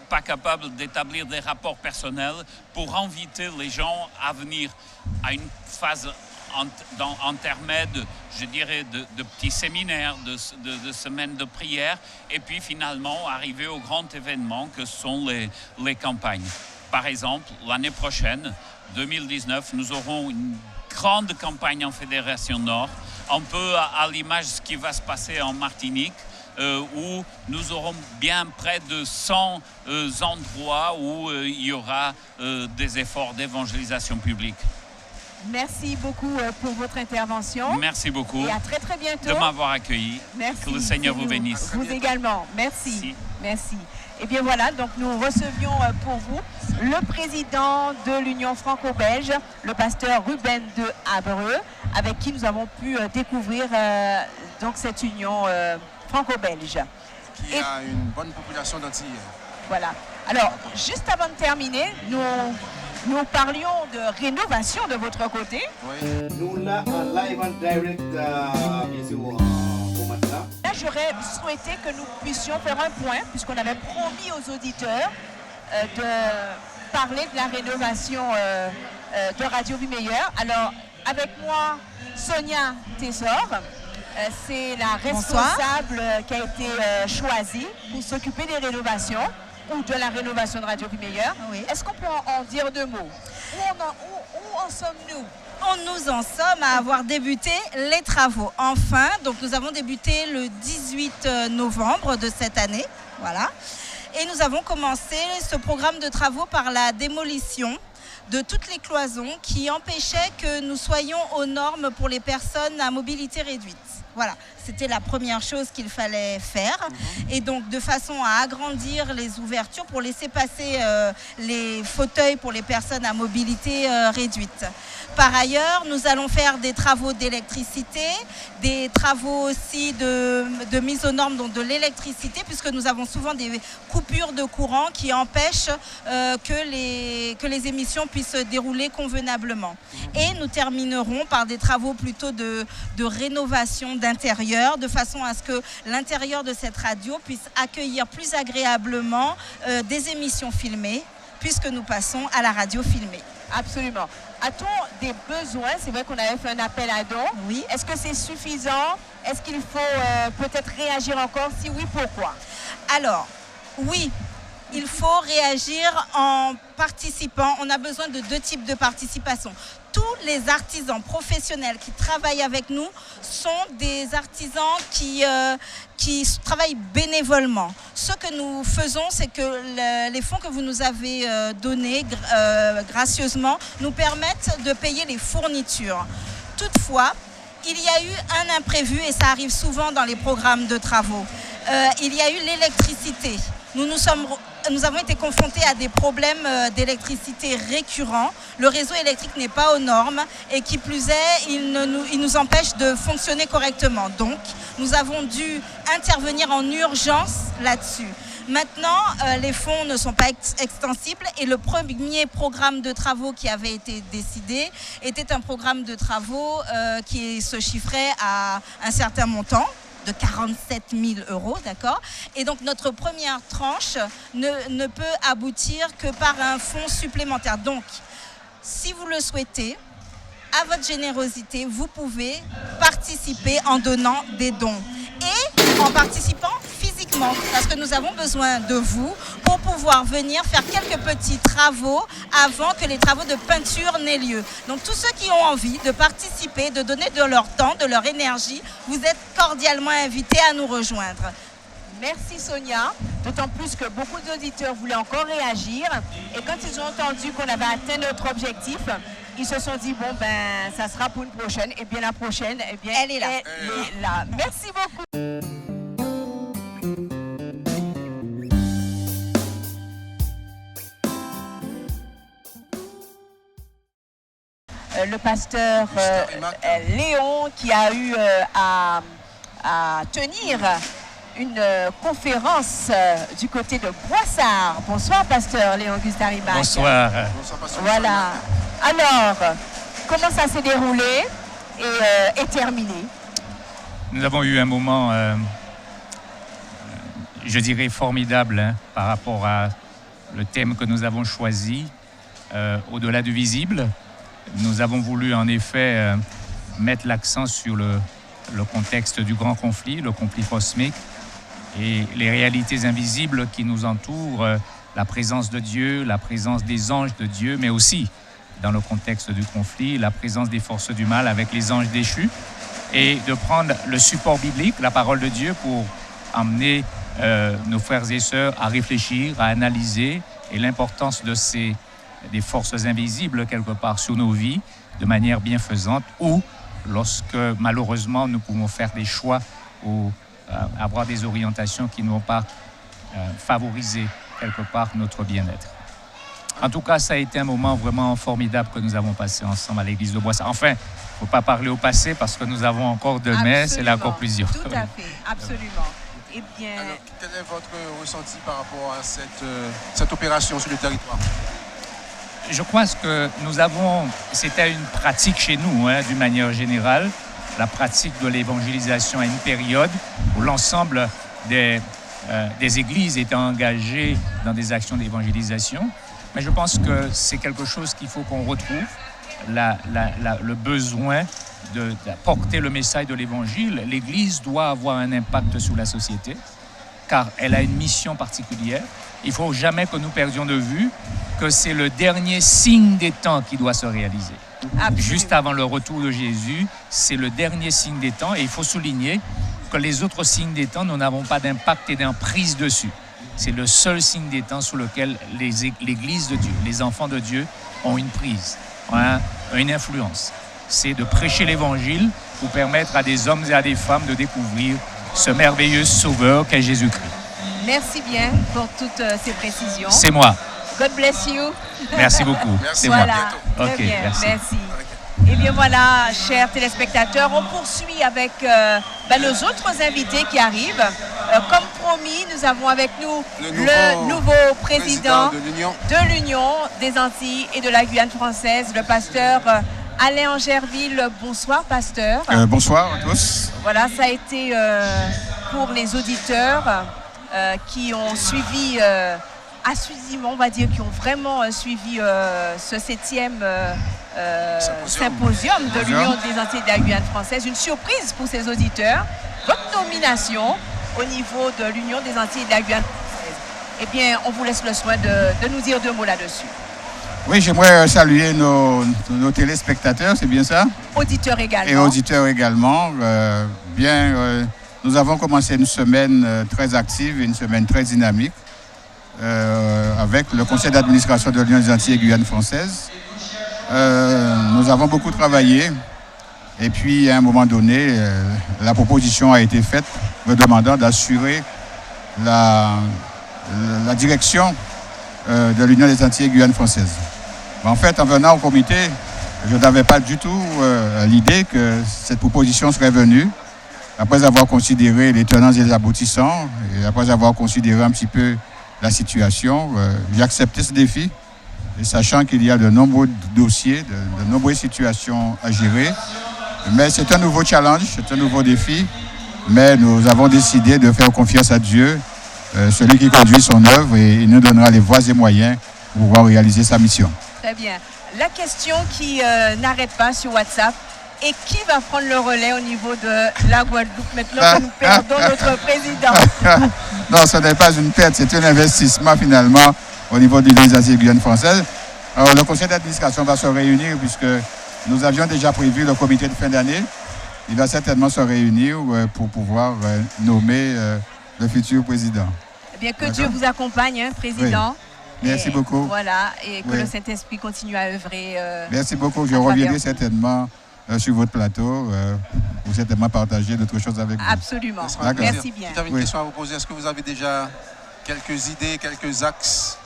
pas capables d'établir des rapports personnels pour inviter les gens à venir à une phase intermède, je dirais, de petits séminaires, de semaines de prière, et puis finalement arriver au grand événement que sont les campagnes. Par exemple, l'année prochaine, 2019, nous aurons une grande campagne en Fédération Nord, un peu à l'image de ce qui va se passer en Martinique, où nous aurons bien près de 100 endroits où il y aura des efforts d'évangélisation publique. Merci beaucoup pour votre intervention. Merci beaucoup. Et à très très bientôt. De m'avoir accueilli. Merci. Que le Seigneur vous bénisse. Vous également. Merci. Merci. Et bien voilà, donc nous recevions pour vous le président de l'Union franco-belge, le pasteur Ruben de Abreu, avec qui nous avons pu découvrir donc cette union franco-belge. Qui a une bonne population d'Antilles. Voilà. Alors, juste avant de terminer, nous nous parlions de rénovation de votre côté. Oui. Nous là en live and direct pour maintenant. Là, j'aurais souhaité que nous puissions faire un point, puisqu'on avait promis aux auditeurs de parler de la rénovation de Radio Vie Meilleure. Alors, avec moi, Sonia Tésor. C'est la responsable qui a été choisie pour s'occuper des rénovations ou de la rénovation de Radio Vie Meilleure. Oui. Est-ce qu'on peut en dire deux mots? Où en sommes-nous? Nous en sommes à avoir débuté les travaux. Enfin, donc nous avons débuté le 18 novembre de cette année. Voilà. Et nous avons commencé ce programme de travaux par la démolition de toutes les cloisons qui empêchaient que nous soyons aux normes pour les personnes à mobilité réduite. Voilà, c'était la première chose qu'il fallait faire. Et donc, de façon à agrandir les ouvertures pour laisser passer les fauteuils pour les personnes à mobilité réduite. Par ailleurs, nous allons faire des travaux d'électricité, des travaux aussi de mise aux normes donc de l'électricité, puisque nous avons souvent des coupures de courant qui empêchent que les émissions puissent se dérouler convenablement. Et nous terminerons par des travaux plutôt de rénovation d'intérieur, de façon à ce que l'intérieur de cette radio puisse accueillir plus agréablement des émissions filmées, puisque nous passons à la radio filmée. Absolument. A-t-on des besoins? C'est vrai qu'on avait fait un appel à dons. Oui. Est-ce que c'est suffisant? Est-ce qu'il faut peut-être réagir encore? Si oui, pourquoi? Alors, oui. Il faut réagir en participant. On a besoin de deux types de participation. Tous les artisans professionnels qui travaillent avec nous sont des artisans qui travaillent bénévolement. Ce que nous faisons, c'est que les fonds que vous nous avez donnés gracieusement nous permettent de payer les fournitures. Toutefois, il y a eu un imprévu, et ça arrive souvent dans les programmes de travaux. Il y a eu l'électricité. Nous avons été confrontés à des problèmes d'électricité récurrents. Le réseau électrique n'est pas aux normes et qui plus est, il nous empêche de fonctionner correctement. Donc, nous avons dû intervenir en urgence là-dessus. Maintenant, les fonds ne sont pas extensibles et le premier programme de travaux qui avait été décidé était un programme de travaux qui se chiffrait à un certain montant de 47 000 €, d'accord? Et donc notre première tranche ne peut aboutir que par un fonds supplémentaire. Donc, si vous le souhaitez, à votre générosité, vous pouvez participer en donnant des dons et en participant physiquement, parce que nous avons besoin de vous pour pouvoir venir faire quelques petits travaux avant que les travaux de peinture n'aient lieu. Donc tous ceux qui ont envie de participer, de donner de leur temps, de leur énergie, vous êtes cordialement invités à nous rejoindre. Merci Sonia, d'autant plus que beaucoup d'auditeurs voulaient encore réagir et quand ils ont entendu qu'on avait atteint notre objectif, ils se sont dit bon ben ça sera pour une prochaine, et bien la prochaine, eh bien elle est là. Elle est là. Merci beaucoup. Le pasteur Léon qui a eu à tenir une conférence du côté de Broissard. Bonsoir, pasteur Léon Gustarimac. Bonsoir. Voilà. Alors, comment ça s'est déroulé et terminé? Nous avons eu un moment, je dirais, formidable par rapport à le thème que nous avons choisi, au-delà du visible. Nous avons voulu en effet mettre l'accent sur le contexte du grand conflit, le conflit cosmique, et les réalités invisibles qui nous entourent, la présence de Dieu, la présence des anges de Dieu, mais aussi, dans le contexte du conflit, la présence des forces du mal avec les anges déchus, et de prendre le support biblique, la parole de Dieu, pour amener nos frères et sœurs à réfléchir, à analyser, et l'importance des forces invisibles quelque part sur nos vies, de manière bienfaisante, ou lorsque malheureusement nous pouvons faire des choix ou avoir des orientations qui ne vont pas favoriser quelque part notre bien-être. En tout cas, ça a été un moment vraiment formidable que nous avons passé ensemble à l'église de Broissard. Enfin, il ne faut pas parler au passé parce que nous avons encore deux messes et là encore plusieurs. Tout à fait, absolument. Eh bien... Alors, quel est votre ressenti par rapport à cette opération sur le territoire? je crois que c'était une pratique chez nous, d'une manière générale, la pratique de l'évangélisation à une période où l'ensemble des églises étaient engagées dans des actions d'évangélisation. Mais je pense que c'est quelque chose qu'il faut qu'on retrouve, le besoin de porter le message de l'évangile. L'Église doit avoir un impact sur la société, car elle a une mission particulière. Il ne faut jamais que nous perdions de vue que c'est le dernier signe des temps qui doit se réaliser. Absolument. Juste avant le retour de Jésus, c'est le dernier signe des temps, et il faut souligner que les autres signes des temps, nous n'avons pas d'impact et d'emprise dessus. C'est le seul signe des temps sur lequel l'Église de Dieu, les enfants de Dieu, ont une prise, une influence. C'est de prêcher l'Évangile pour permettre à des hommes et à des femmes de découvrir ce merveilleux Sauveur qu'est Jésus-Christ. Merci bien pour toutes ces précisions. C'est moi. God bless you. Merci beaucoup. C'est voilà. moi. Très Ok, bien. merci. Eh bien voilà, chers téléspectateurs, on poursuit avec nos autres invités qui arrivent. Comme promis, nous avons avec nous le nouveau président de l'Union des Antilles et de la Guyane française, le pasteur Alain Angerville. Bonsoir, pasteur. Bonsoir à tous. Voilà, ça a été pour les auditeurs qui ont suivi assidûment, on va dire, qui ont vraiment suivi ce 7e symposium de l'Union des Antilles et de la Guyane française. Une surprise pour ces auditeurs. Votre nomination au niveau de l'Union des Antilles et de la Guyane française. Eh bien, on vous laisse le soin de nous dire 2 mots là-dessus. Oui, j'aimerais saluer nos téléspectateurs, c'est bien ça? Auditeurs également. Et auditeurs également. Nous avons commencé une semaine très active, une semaine très dynamique avec le conseil d'administration de l'Union des Antilles et Guyane française. Nous avons beaucoup travaillé et puis à un moment donné, la proposition a été faite me demandant d'assurer la direction de l'Union des Antilles et Guyane française. En fait, en venant au comité, je n'avais pas du tout l'idée que cette proposition serait venue. Après avoir considéré les tenants et les aboutissants, et après avoir considéré un petit peu la situation, j'ai accepté ce défi, et sachant qu'il y a de nombreux dossiers, de nombreuses situations à gérer. Mais c'est un nouveau challenge, c'est un nouveau défi, mais nous avons décidé de faire confiance à Dieu, celui qui conduit son œuvre, et il nous donnera les voies et moyens pour pouvoir réaliser sa mission. Très bien. La question qui n'arrête pas sur WhatsApp, et qui va prendre le relais au niveau de la Guadeloupe maintenant que nous perdons notre président? Non, ce n'est pas une perte, c'est un investissement finalement au niveau de l'Union des Antilles et Guyane française. Alors, le conseil d'administration va se réunir puisque nous avions déjà prévu le comité de fin d'année. Il va certainement se réunir pour pouvoir nommer le futur président. Eh bien, que Dieu vous accompagne, président. Oui. Merci beaucoup. Voilà, et que le Saint-Esprit continue à œuvrer. Merci beaucoup. Je reviendrai certainement sur votre plateau pour certainement partager d'autres choses avec vous. Absolument. Merci bien. J'avais une question à vous poser. Est-ce que vous avez déjà quelques idées, quelques axes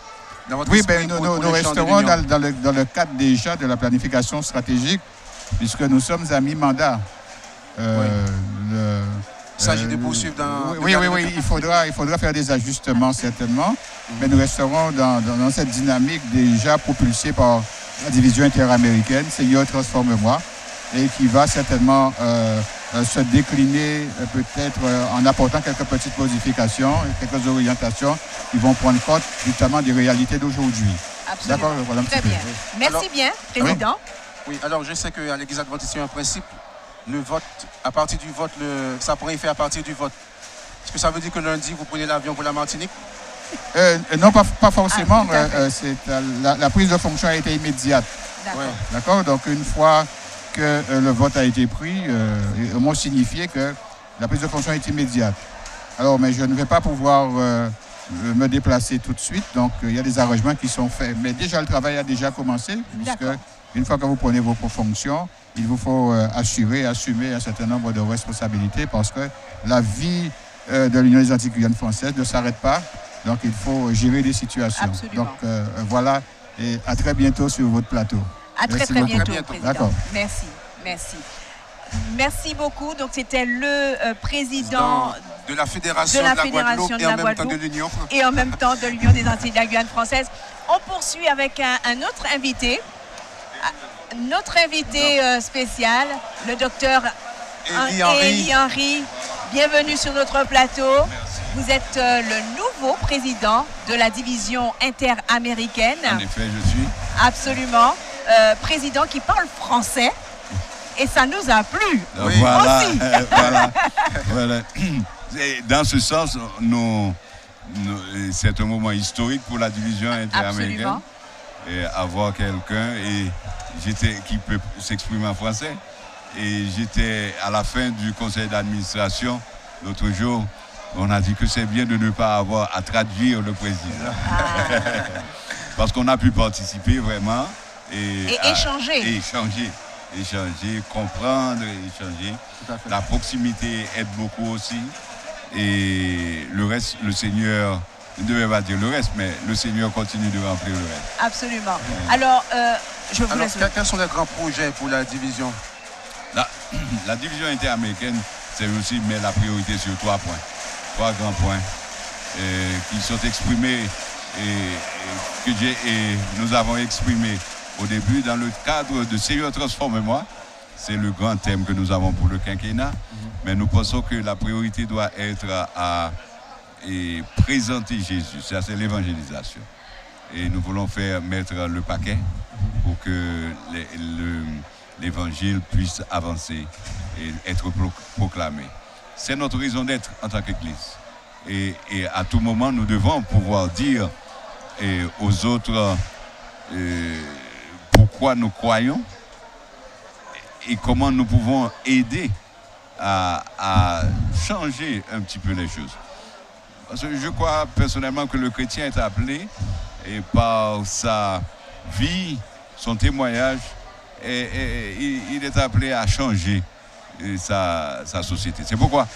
dans votre esprit? Oui, nous resterons dans le cadre déjà de la planification stratégique, puisque nous sommes à mi-mandat. Il s'agit de poursuivre dans... Oui, il faudra faire des ajustements certainement, mais nous resterons dans cette dynamique déjà propulsée par la division interaméricaine, Seigneur transforme-moi, et qui va certainement se décliner peut-être en apportant quelques petites modifications, quelques orientations qui vont prendre compte justement des réalités d'aujourd'hui. Absolument. D'accord, voilà un petit peu. Bien. Merci alors, bien, Président. Oui, alors je sais qu'à l'Église adventiste, il y a un principe, le vote, à partir du vote, ça pourrait y faire à partir du vote. Est-ce que ça veut dire que lundi, vous prenez l'avion pour la Martinique? Non, pas forcément. La prise de fonction a été immédiate. D'accord. Donc une fois que le vote a été pris, au moins signifié que la prise de fonction est immédiate. Alors, mais je ne vais pas pouvoir me déplacer tout de suite, donc il y a des arrangements qui sont faits. Mais déjà, le travail a déjà commencé, puisque une fois que vous prenez vos fonctions, il vous faut assumer un certain nombre de responsabilités, parce que la vie de l'Union des Antilles et Guyane française ne s'arrête pas, donc il faut gérer des situations. Absolument. Donc voilà, et à très bientôt sur votre plateau. À très bientôt, Président. D'accord. Merci. Merci beaucoup. Donc, c'était le président de la Fédération de la Guadeloupe et en même temps de l'Union. Et en même temps de l'Union des Antilles de la Guyane française. On poursuit avec un autre invité. Notre invité spécial, le docteur Élie Henry. Bienvenue sur notre plateau. Merci. Vous êtes le nouveau président de la division interaméricaine. En effet, je suis. Absolument. Président qui parle français. Et ça nous a plu. Oui. Voilà, voilà. Et dans ce sens, c'est un moment historique pour la division interaméricaine. Et avoir quelqu'un qui peut s'exprimer en français. Et j'étais à la fin du conseil d'administration l'autre jour. On a dit que c'est bien de ne pas avoir à traduire le président. Parce qu'on a pu participer vraiment. Et échanger. Échanger, comprendre, échanger. La proximité aide beaucoup aussi. Et le reste, le Seigneur, je ne devais pas dire le reste, mais le Seigneur continue de remplir le reste. Absolument. Alors, je vous laisse. Quels sont les grands projets pour la division? La division interaméricaine, c'est aussi met la priorité sur 3 points. 3 grands points qui sont exprimés et nous avons exprimés au début dans le cadre de Seigneur transforme-moi. C'est le grand thème que nous avons pour le quinquennat. Mais nous pensons que la priorité doit être à présenter Jésus. Ça, c'est l'évangélisation. Et nous voulons mettre le paquet pour que l'évangile puisse avancer et être proclamé. C'est notre raison d'être en tant qu'Église. Et à tout moment, nous devons pouvoir dire aux autres pourquoi nous croyons et comment nous pouvons aider à changer un petit peu les choses. Parce que je crois personnellement que le chrétien est appelé, et par sa vie, son témoignage, il est appelé à changer sa société. C'est pourquoi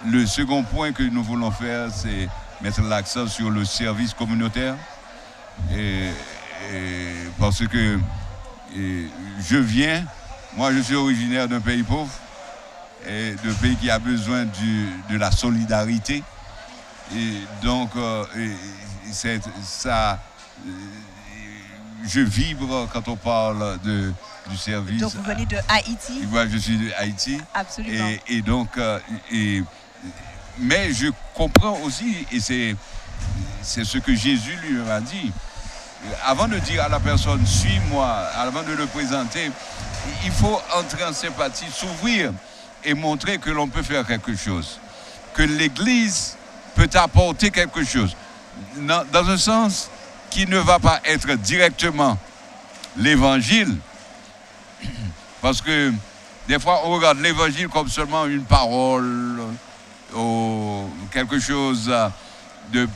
le second point que nous voulons faire, c'est mettre l'accent sur le service communautaire. Parce que moi je suis originaire d'un pays pauvre, d'un pays qui a besoin de la solidarité. Et donc, je vibre quand on parle du service. Donc vous venez de Haïti? Moi, je suis d'Haïti. Absolument. Et donc, mais je comprends aussi, et c'est ce que Jésus lui a dit. Avant de dire à la personne, suis-moi, avant de le présenter, il faut entrer en sympathie, s'ouvrir et montrer que l'on peut faire quelque chose. Que l'Église peut apporter quelque chose. Dans un sens qui ne va pas être directement l'Évangile. Parce que des fois, on regarde l'Évangile comme seulement une parole ou quelque chose de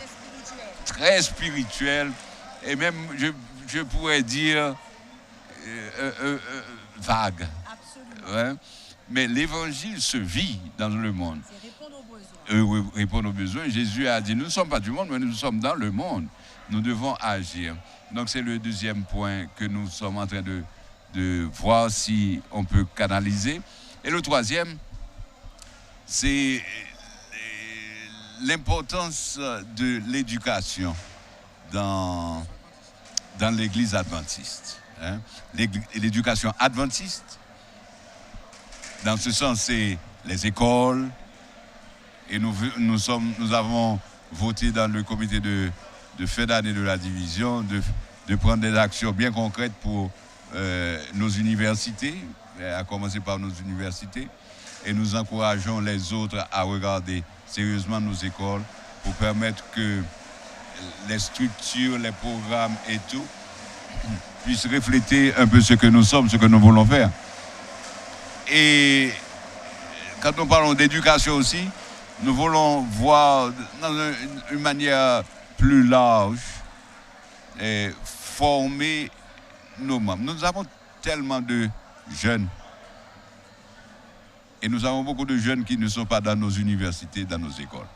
très spirituel. Et même, je pourrais dire, vague. Ouais. Mais l'Évangile se vit dans le monde. C'est répondre aux besoins. Répondre aux besoins. Jésus a dit, nous ne sommes pas du monde, mais nous sommes dans le monde. Nous devons agir. Donc c'est le deuxième point que nous sommes en train de voir si on peut canaliser. Et le troisième, c'est l'importance de l'éducation dans l'Église adventiste. Hein? L'éducation adventiste, dans ce sens, c'est les écoles. Et nous avons voté dans le comité de fin d'année de la division de prendre des actions bien concrètes pour nos universités, à commencer par nos universités. Et nous encourageons les autres à regarder sérieusement nos écoles pour permettre que les structures, les programmes et tout puissent refléter un peu ce que nous sommes, ce que nous voulons faire. Et quand nous parlons d'éducation aussi, nous voulons voir dans une manière plus large et former nos membres. Nous avons tellement de jeunes et nous avons beaucoup de jeunes qui ne sont pas dans nos universités, dans nos écoles.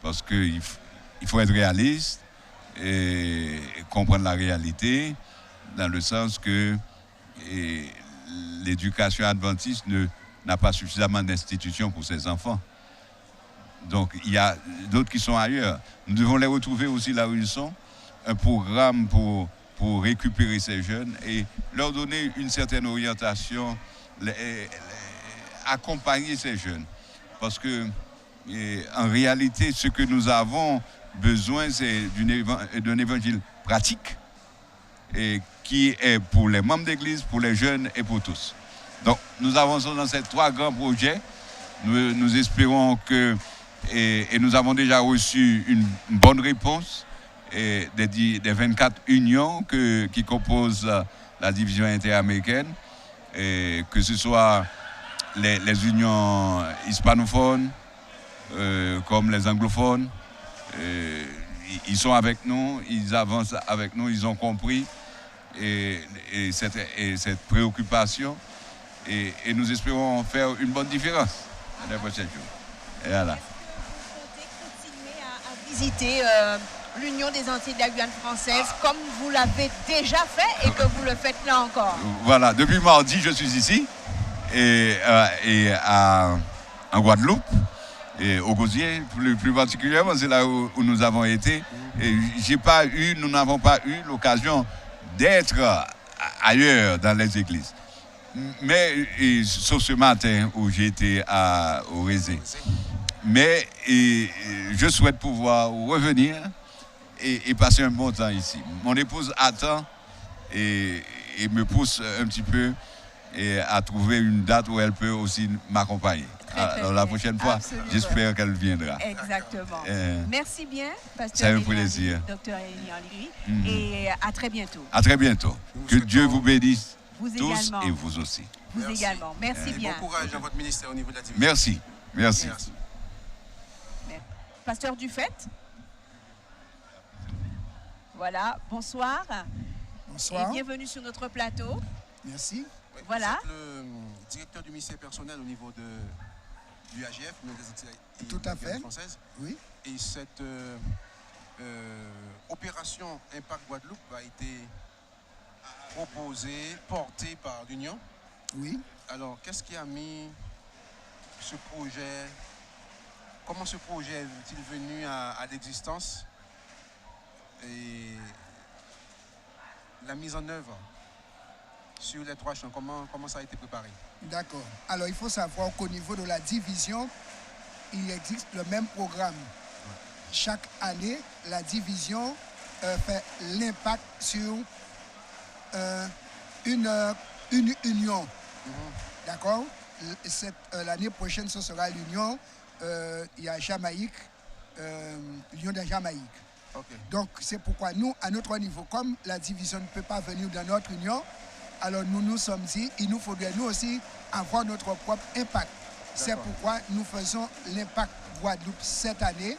Parce qu'il faut être réaliste et comprendre la réalité dans le sens que l'éducation adventiste n'a pas suffisamment d'institutions pour ses enfants. Donc, il y a d'autres qui sont ailleurs. Nous devons les retrouver aussi là où ils sont. Un programme pour récupérer ces jeunes et leur donner une certaine orientation, accompagner ces jeunes. Parce que, en réalité, ce que nous avons besoin, c'est d'un évangile pratique et qui est pour les membres d'église, pour les jeunes et pour tous. Donc, nous avançons dans ces 3 grands projets. Nous espérons que, et nous avons déjà reçu une bonne réponse des 24 unions qui composent la division interaméricaine, et que ce soit les unions hispanophones comme les anglophones. Ils sont avec nous, ils avancent avec nous, ils ont compris cette préoccupation et nous espérons faire une bonne différence les prochains jours. Et voilà. Continuer à visiter l'Union des Antilles de la Guyane française comme vous l'avez déjà fait et que vous le faites là encore. Voilà, depuis mardi, je suis ici en Guadeloupe. Et au Gosier, plus particulièrement, c'est là où nous avons été. Et nous n'avons pas eu l'occasion d'être ailleurs dans les églises. Mais, sauf ce matin où j'ai été au Rézé. Mais je souhaite pouvoir revenir et passer un bon temps ici. Mon épouse attend et me pousse un petit peu à trouver une date où elle peut aussi m'accompagner. Alors la prochaine fois, j'espère qu'elle viendra. Exactement. Merci bien, Pasteur. C'est un plaisir. Docteur Elian Ligui. Et à très bientôt. À très bientôt. Que Dieu vous bénisse vous tous également. Et vous aussi. Vous également. Merci bien. Bon courage à votre ministère au niveau de la division. Merci. Merci. Pasteur Dufait. Voilà, bonsoir. Bonsoir. Et bienvenue sur notre plateau. Merci. Oui, voilà. Vous êtes le directeur du ministère personnel au niveau de l'UAGF, l'Union des Antilles Tout à fait. Française. Oui. Et cette opération Impact Guadeloupe a été proposée, portée par l'Union. Oui. Alors, qu'est-ce qui a mis ce projet, comment ce projet est-il venu à l'existence et la mise en œuvre sur les 3 champs, comment ça a été préparé? D'accord. Alors, il faut savoir qu'au niveau de la division, il existe le même programme. Chaque année, la division fait l'impact sur une union. D'accord? L'année prochaine, ce sera l'union. Il y a Jamaïque, l'union de Jamaïque. Okay. Donc, c'est pourquoi nous, à notre niveau, comme la division ne peut pas venir dans notre union, alors nous nous sommes dit, il nous faudrait nous aussi avoir notre propre impact. C'est pourquoi nous faisons l'impact Guadeloupe cette année,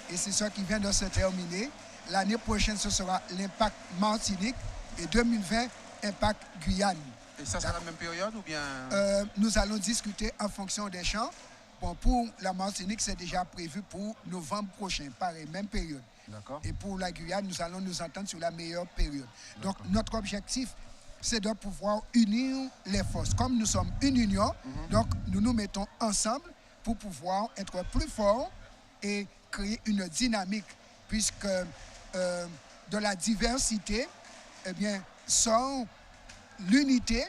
et c'est ça qui vient de se terminer. L'année prochaine, ce sera l'impact Martinique, et 2020, impact Guyane. Et ça, c'est la même période ou bien nous allons discuter en fonction des champs. Bon, pour la Martinique, c'est déjà prévu pour novembre prochain, pareil, même période. Et pour la Guyane, nous allons nous entendre sur la meilleure période. Donc, notre objectif, c'est de pouvoir unir les forces. Comme nous sommes une union, donc nous nous mettons ensemble pour pouvoir être plus forts et créer une dynamique, puisque de la diversité, eh bien, sort l'unité,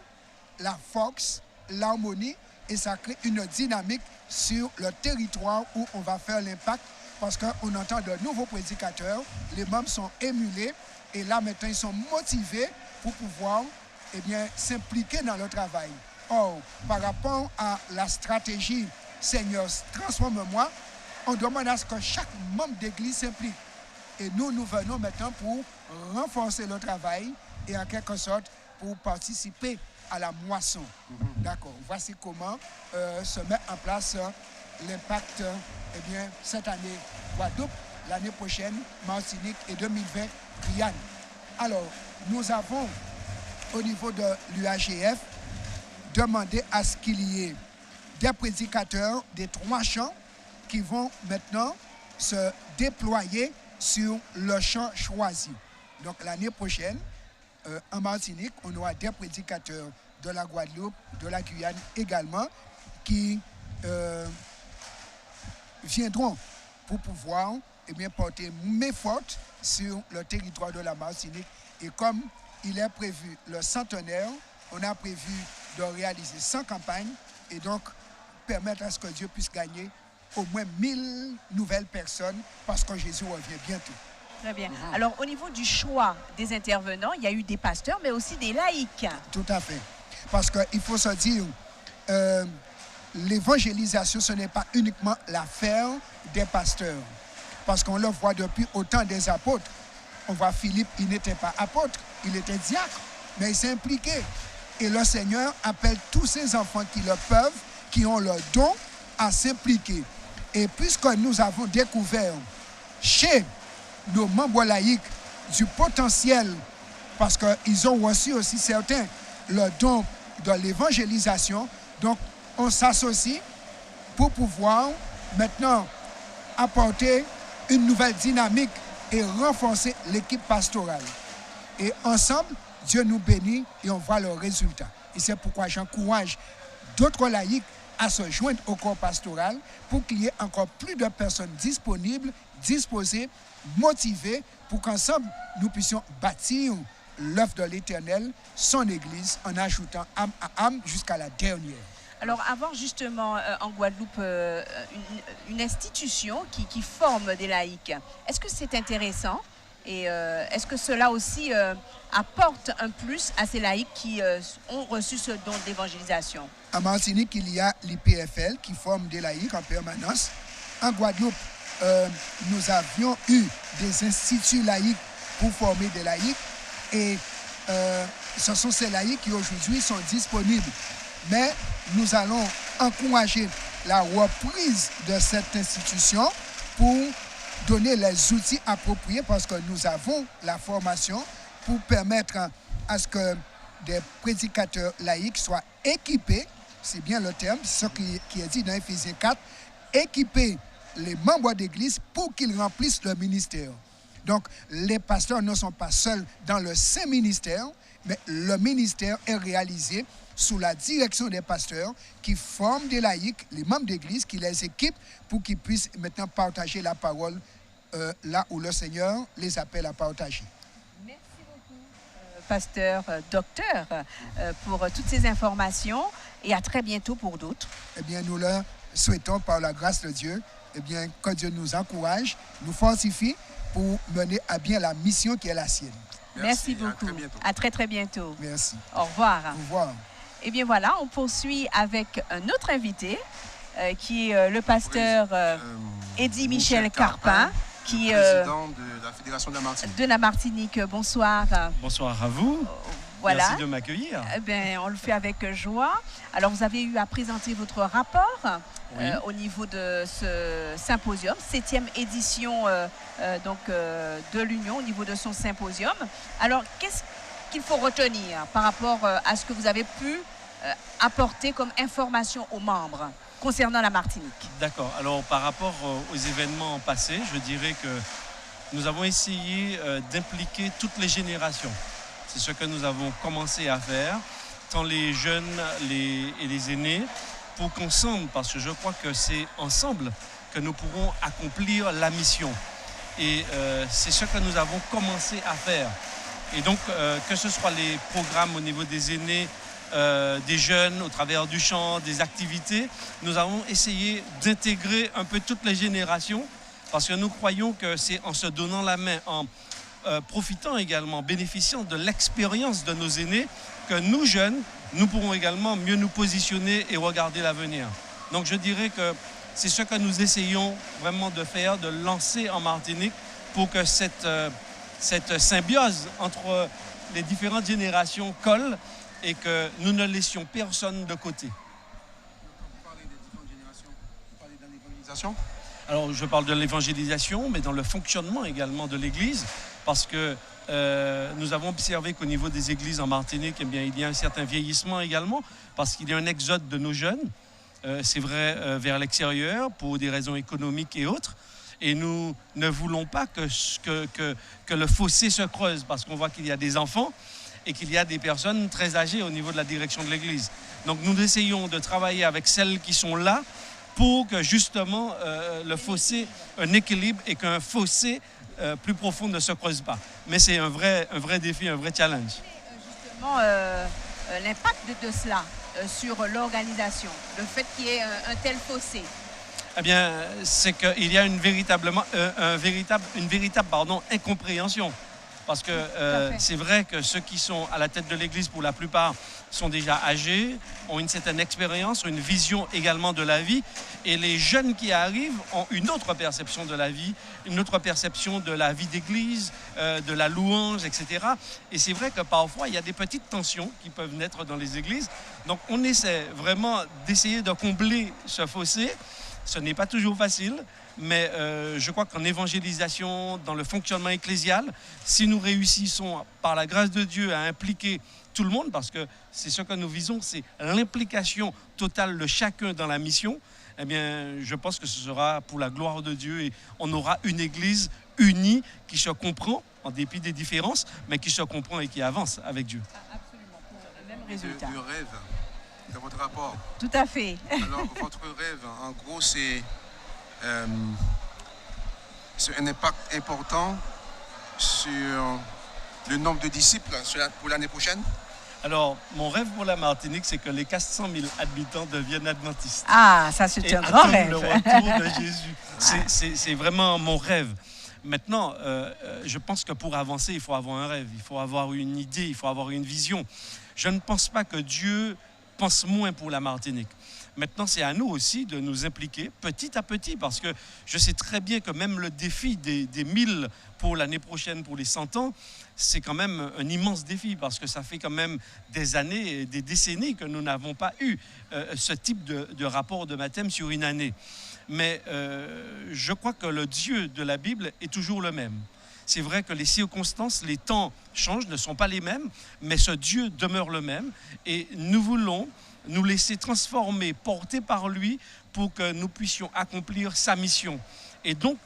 la force, l'harmonie, et ça crée une dynamique sur le territoire où on va faire l'impact, parce qu'on entend de nouveaux prédicateurs, les membres sont émulés, et là maintenant ils sont motivés pour pouvoir s'impliquer dans le travail. Or, par rapport à la stratégie Seigneur, transforme-moi, on demande à ce que chaque membre d'église s'implique. Et nous venons maintenant pour renforcer le travail et en quelque sorte pour participer à la moisson. D'accord. Voici comment se met en place l'impact cette année Guadeloupe, l'année prochaine Martinique et 2020 Guyane. Alors, nous avons au niveau de l'UAGF demandé à ce qu'il y ait des prédicateurs des 3 champs qui vont maintenant se déployer sur le champ choisi. Donc l'année prochaine, en Martinique, on aura des prédicateurs de la Guadeloupe, de la Guyane également, qui viendront pour pouvoir porter main forte sur le territoire de la Martinique. Et comme il est prévu le centenaire, on a prévu de réaliser 100 campagnes et donc permettre à ce que Dieu puisse gagner au moins 1000 nouvelles personnes parce que Jésus revient bientôt. Très bien. Alors, au niveau du choix des intervenants, il y a eu des pasteurs, mais aussi des laïcs. Tout à fait. Parce qu'il faut se dire, l'évangélisation, ce n'est pas uniquement l'affaire des pasteurs. Parce qu'on le voit depuis autant des apôtres. On voit Philippe, il n'était pas apôtre, il était diacre, mais il s'est impliqué. Et le Seigneur appelle tous ces enfants qui le peuvent, qui ont le don, à s'impliquer. Et puisque nous avons découvert chez nos membres laïcs du potentiel, parce qu'ils ont reçu aussi certains le don de l'évangélisation, donc on s'associe pour pouvoir maintenant apporter une nouvelle dynamique et renforcer l'équipe pastorale. Et ensemble, Dieu nous bénit et on voit le résultat. Et c'est pourquoi j'encourage d'autres laïcs à se joindre au corps pastoral pour qu'il y ait encore plus de personnes disponibles, disposées, motivées, pour qu'ensemble, nous puissions bâtir l'œuvre de l'Éternel, son Église, en ajoutant âme à âme jusqu'à la dernière. Alors, avoir justement en Guadeloupe une institution qui forme des laïcs, est-ce que c'est intéressant? Et est-ce que cela aussi apporte un plus à ces laïcs qui ont reçu ce don d'évangélisation? En Martinique, il y a l'IPFL qui forme des laïcs en permanence. En Guadeloupe, nous avions eu des instituts laïcs pour former des laïcs. Et ce sont ces laïcs qui aujourd'hui sont disponibles. Mais nous allons encourager la reprise de cette institution pour donner les outils appropriés parce que nous avons la formation pour permettre à ce que des prédicateurs laïcs soient équipés, c'est bien le terme, ce qui est dit dans Éphésiens 4, équiper les membres d'église pour qu'ils remplissent le ministère. Donc, les pasteurs ne sont pas seuls dans le saint ministère, mais le ministère est réalisé sous la direction des pasteurs qui forment des laïcs, les membres d'église, qui les équipent pour qu'ils puissent maintenant partager la parole là où le Seigneur les appelle à partager. Merci beaucoup, pasteur, docteur, pour toutes ces informations et à très bientôt pour d'autres. Eh bien, nous leur souhaitons par la grâce de Dieu, eh bien, que Dieu nous encourage, nous fortifie pour mener à bien la mission qui est la sienne. Merci beaucoup. À très très bientôt. Merci. Au revoir. Au revoir. Eh bien voilà, on poursuit avec un autre invité qui est le pasteur Eddy Michel Carpin, qui est président de la Fédération de la Martinique. De la Martinique. Bonsoir. Bonsoir à vous. Voilà. Merci de m'accueillir. Eh bien, on le fait avec joie. Alors, vous avez eu à présenter votre rapport au niveau de ce symposium, 7e édition de l'Union, au niveau de son symposium. Alors, qu'est-ce qu'il faut retenir par rapport à ce que vous avez pu apporter comme information aux membres concernant la Martinique? D'accord. Alors, par rapport aux événements passés, je dirais que nous avons essayé d'impliquer toutes les générations. C'est ce que nous avons commencé à faire, tant les jeunes et les aînés, pour qu'ensemble, parce que je crois que c'est ensemble que nous pourrons accomplir la mission. Et c'est ce que nous avons commencé à faire. Et donc, que ce soit les programmes au niveau des aînés, des jeunes, au travers du chant, des activités, nous avons essayé d'intégrer un peu toutes les générations, parce que nous croyons que c'est en se donnant la main, en profitant également, bénéficiant de l'expérience de nos aînés, que nous jeunes, nous pourrons également mieux nous positionner et regarder l'avenir. Donc je dirais que c'est ce que nous essayons vraiment de faire, de lancer en Martinique pour que cette symbiose entre les différentes générations colle et que nous ne laissions personne de côté. Vous parlez des différentes générations, vous parlez de l'évangélisation? Alors je parle de l'évangélisation, mais dans le fonctionnement également de l'Église, parce que nous avons observé qu'au niveau des églises en Martinique, eh bien, il y a un certain vieillissement également, parce qu'il y a un exode de nos jeunes, c'est vrai, vers l'extérieur, pour des raisons économiques et autres. Et nous ne voulons pas que le fossé se creuse, parce qu'on voit qu'il y a des enfants et qu'il y a des personnes très âgées au niveau de la direction de l'Église. Donc nous essayons de travailler avec celles qui sont là pour que justement le fossé, un équilibre et qu'un fossé plus profond ne se creuse pas. Mais c'est un vrai défi, un vrai challenge. Justement, l'impact de cela sur l'organisation, le fait qu'il y ait un tel fossé. Eh bien, c'est qu'il y a une véritable incompréhension. Parce que c'est vrai que ceux qui sont à la tête de l'Église, pour la plupart, sont déjà âgés, ont une certaine expérience, ont une vision également de la vie. Et les jeunes qui arrivent ont une autre perception de la vie, une autre perception de la vie d'Église, de la louange, etc. Et c'est vrai que parfois, il y a des petites tensions qui peuvent naître dans les églises. Donc, on essaie vraiment d'essayer de combler ce fossé. Ce n'est pas toujours facile, mais je crois qu'en évangélisation, dans le fonctionnement ecclésial, si nous réussissons par la grâce de Dieu à impliquer tout le monde, parce que c'est ce que nous visons, c'est l'implication totale de chacun dans la mission, eh bien, je pense que ce sera pour la gloire de Dieu et on aura une église unie qui se comprend, en dépit des différences, mais qui se comprend et qui avance avec Dieu. Absolument, pour le même résultat. Le rêve de votre rapport. Tout à fait. Alors, votre rêve, en gros, c'est un impact important sur le nombre de disciples pour l'année prochaine? Alors, mon rêve pour la Martinique, c'est que les 400 000 habitants deviennent adventistes. Ah, ça c'est un grand rêve. Le retour de Jésus. C'est vraiment mon rêve. Maintenant, je pense que pour avancer, il faut avoir un rêve, il faut avoir une idée, il faut avoir une vision. Je ne pense pas que Dieu pense moins pour la Martinique. Maintenant, c'est à nous aussi de nous impliquer petit à petit, parce que je sais très bien que même le défi des 1000 pour l'année prochaine, pour les 100 ans, c'est quand même un immense défi, parce que ça fait quand même des années et des décennies que nous n'avons pas eu ce type de rapport de baptême sur une année. Mais je crois que le Dieu de la Bible est toujours le même. C'est vrai que les circonstances, les temps changent, ne sont pas les mêmes, mais ce Dieu demeure le même. Et nous voulons nous laisser transformer, porter par lui, pour que nous puissions accomplir sa mission. Et donc,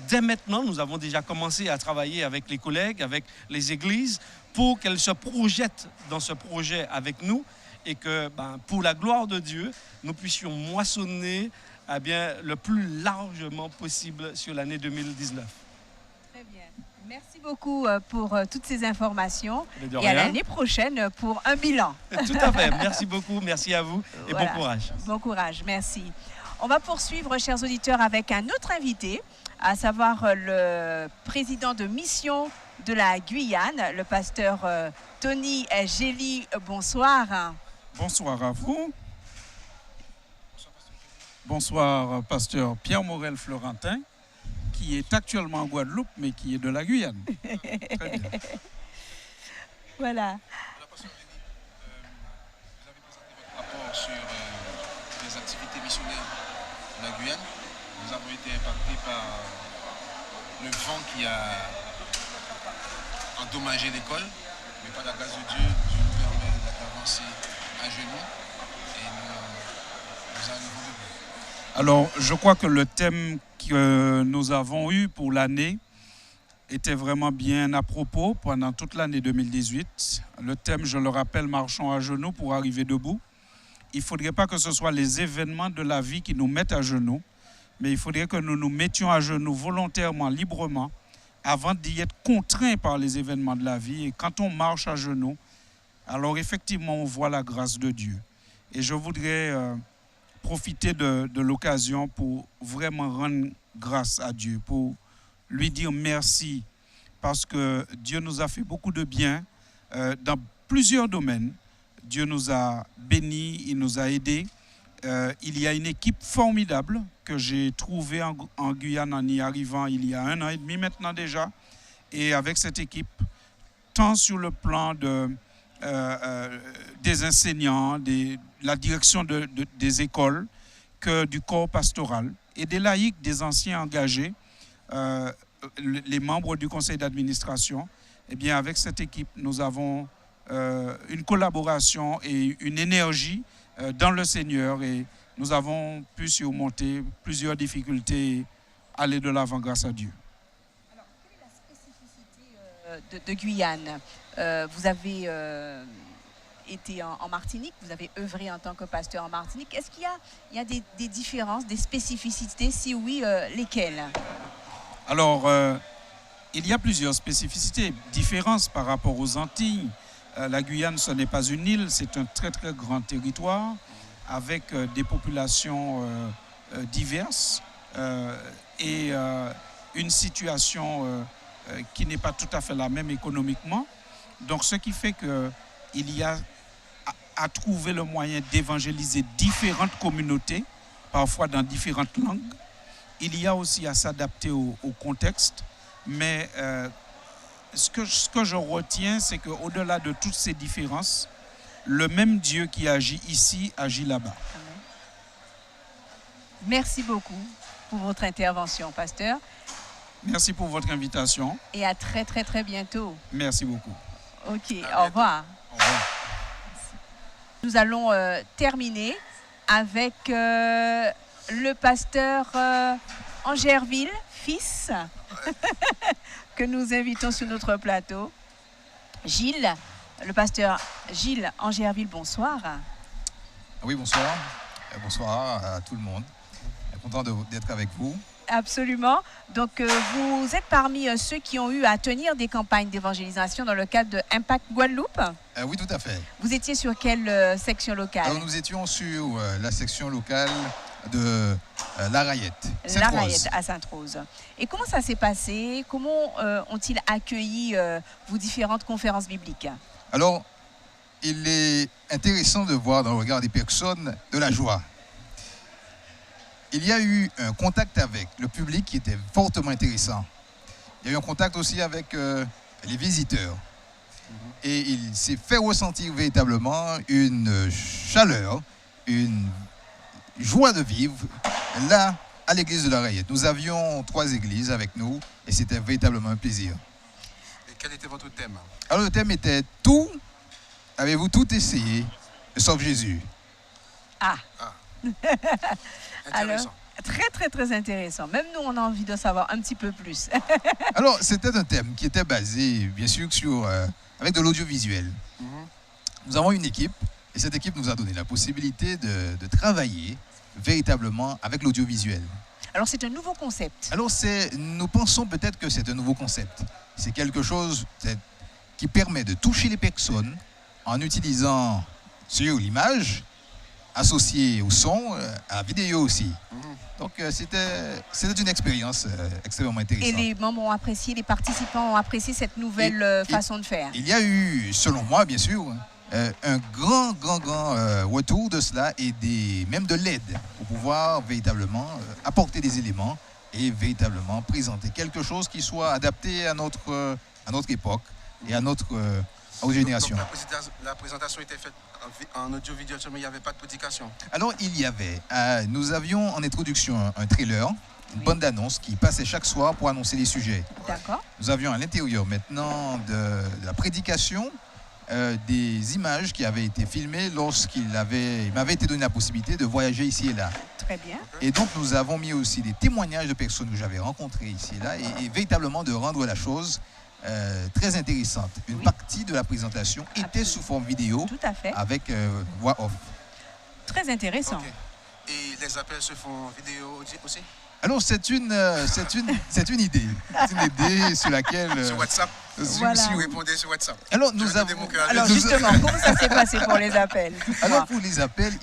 dès maintenant, nous avons déjà commencé à travailler avec les collègues, avec les églises, pour qu'elles se projettent dans ce projet avec nous et que, pour la gloire de Dieu, nous puissions moissonner le plus largement possible sur l'année 2019. Très bien. Merci beaucoup pour toutes ces informations. Et à rien. l'année prochaine pour un bilan. Tout à fait. Merci beaucoup. Merci à vous et Voilà. bon courage. Bon courage. Merci. On va poursuivre, chers auditeurs, avec un autre invité, à savoir le président de mission de la Guyane, le pasteur Tony Gély. Bonsoir. Bonsoir à vous. Bonsoir, pasteur Pierre Morel Florentin, qui est actuellement en Guadeloupe, mais qui est de la Guyane. Très bien. Voilà. Vous avez présenté votre rapport sur les activités missionnaires de la Guyane. Nous avons été impactés par le vent qui a endommagé l'école, mais par la grâce de Dieu, Dieu nous permet d'avancer à genoux et nous allons debout. Alors, je crois que le thème que nous avons eu pour l'année était vraiment bien à propos pendant toute l'année 2018. Le thème, je le rappelle, marchons à genoux pour arriver debout. Il ne faudrait pas que ce soit les événements de la vie qui nous mettent à genoux, mais il faudrait que nous nous mettions à genoux volontairement, librement, avant d'y être contraints par les événements de la vie. Et quand on marche à genoux, alors effectivement, on voit la grâce de Dieu. Et je voudrais profiter de l'occasion pour vraiment rendre grâce à Dieu, pour lui dire merci, parce que Dieu nous a fait beaucoup de bien dans plusieurs domaines. Dieu nous a bénis, il nous a aidés. Il y a une équipe formidable que j'ai trouvée en Guyane en y arrivant il y a 1 an et demi maintenant déjà. Et avec cette équipe, tant sur le plan des enseignants, la direction des écoles, que du corps pastoral et des laïcs, des anciens engagés, les membres du conseil d'administration, eh bien avec cette équipe, nous avons une collaboration et une énergie dans le Seigneur et nous avons pu surmonter plusieurs difficultés et aller de l'avant grâce à Dieu. Alors, quelle est la spécificité de Guyane? Vous avez été en Martinique, vous avez œuvré en tant que pasteur en Martinique. Est-ce qu'il y a des différences, des spécificités? Si oui, lesquelles? Alors, il y a plusieurs spécificités, différences par rapport aux Antilles. La Guyane, ce n'est pas une île, c'est un très très grand territoire avec des populations diverses et une situation qui n'est pas tout à fait la même économiquement. Donc, ce qui fait qu'il y a à trouver le moyen d'évangéliser différentes communautés, parfois dans différentes langues. Il y a aussi à s'adapter au contexte, mais ce que je retiens, c'est qu'au-delà de toutes ces différences, le même Dieu qui agit ici, agit là-bas. Merci beaucoup pour votre intervention, pasteur. Merci pour votre invitation. Et à très très très bientôt. Merci beaucoup. Ok, au revoir. Au revoir. Nous allons terminer avec le pasteur Angerville, fils, que nous invitons sur notre plateau. Gilles, le pasteur Gilles Angerville, bonsoir. Oui, bonsoir. Bonsoir à tout le monde. Content d'être avec vous. Absolument. Donc, vous êtes parmi ceux qui ont eu à tenir des campagnes d'évangélisation dans le cadre de Impact Guadeloupe? Oui, tout à fait. Vous étiez sur quelle section locale? Alors, nous étions sur la section locale de La Rayette. La Rayette à Sainte-Rose. Et comment ça s'est passé? Comment ont-ils accueilli vos différentes conférences bibliques? Alors, il est intéressant de voir dans le regard des personnes de la joie. Il y a eu un contact avec le public qui était fortement intéressant. Il y a eu un contact aussi avec les visiteurs. Et il s'est fait ressentir véritablement une chaleur, une joie de vivre là, à l'église de la Rayette. Nous avions 3 églises avec nous et c'était véritablement un plaisir. Et quel était votre thème? Alors le thème était tout, avez-vous tout essayé, sauf Jésus? Ah. Alors, très très très intéressant. Même nous, on a envie de savoir un petit peu plus. Alors, c'était un thème qui était basé, bien sûr, avec de l'audiovisuel. Nous avons une équipe, et cette équipe nous a donné la possibilité de travailler véritablement avec l'audiovisuel. Alors, c'est un nouveau concept. Alors, nous pensons peut-être que c'est un nouveau concept. C'est quelque chose qui permet de toucher les personnes en utilisant sur l'image, associé au son, à la vidéo aussi. Donc c'était une expérience extrêmement intéressante. Et les membres ont apprécié, les participants ont apprécié cette nouvelle façon de faire. Il y a eu, selon moi bien sûr, un grand retour de cela et même de l'aide pour pouvoir véritablement apporter des éléments et véritablement présenter quelque chose qui soit adapté à notre époque et à notre génération. Donc la présentation était faite en audio-vidéo, mais il n'y avait pas de prédication. Alors, il y avait. Nous avions en introduction un trailer, une bande d'annonce qui passait chaque soir pour annoncer les sujets. D'accord. Nous avions à l'intérieur maintenant de la prédication des images qui avaient été filmées lorsqu'il m'avait été donné la possibilité de voyager ici et là. Très bien. Et donc, nous avons mis aussi des témoignages de personnes que j'avais rencontrées ici et là et véritablement de rendre la chose très intéressante. Une partie de la présentation était sous forme vidéo. Tout à fait. Avec voix off. Très intéressant. Okay. Et les appels se font vidéo aussi? Alors c'est une idée. C'est une idée sur laquelle... Sur WhatsApp? Voilà. Si vous répondez sur WhatsApp. Alors justement, comment ça s'est passé pour les appels? Alors pour les appels,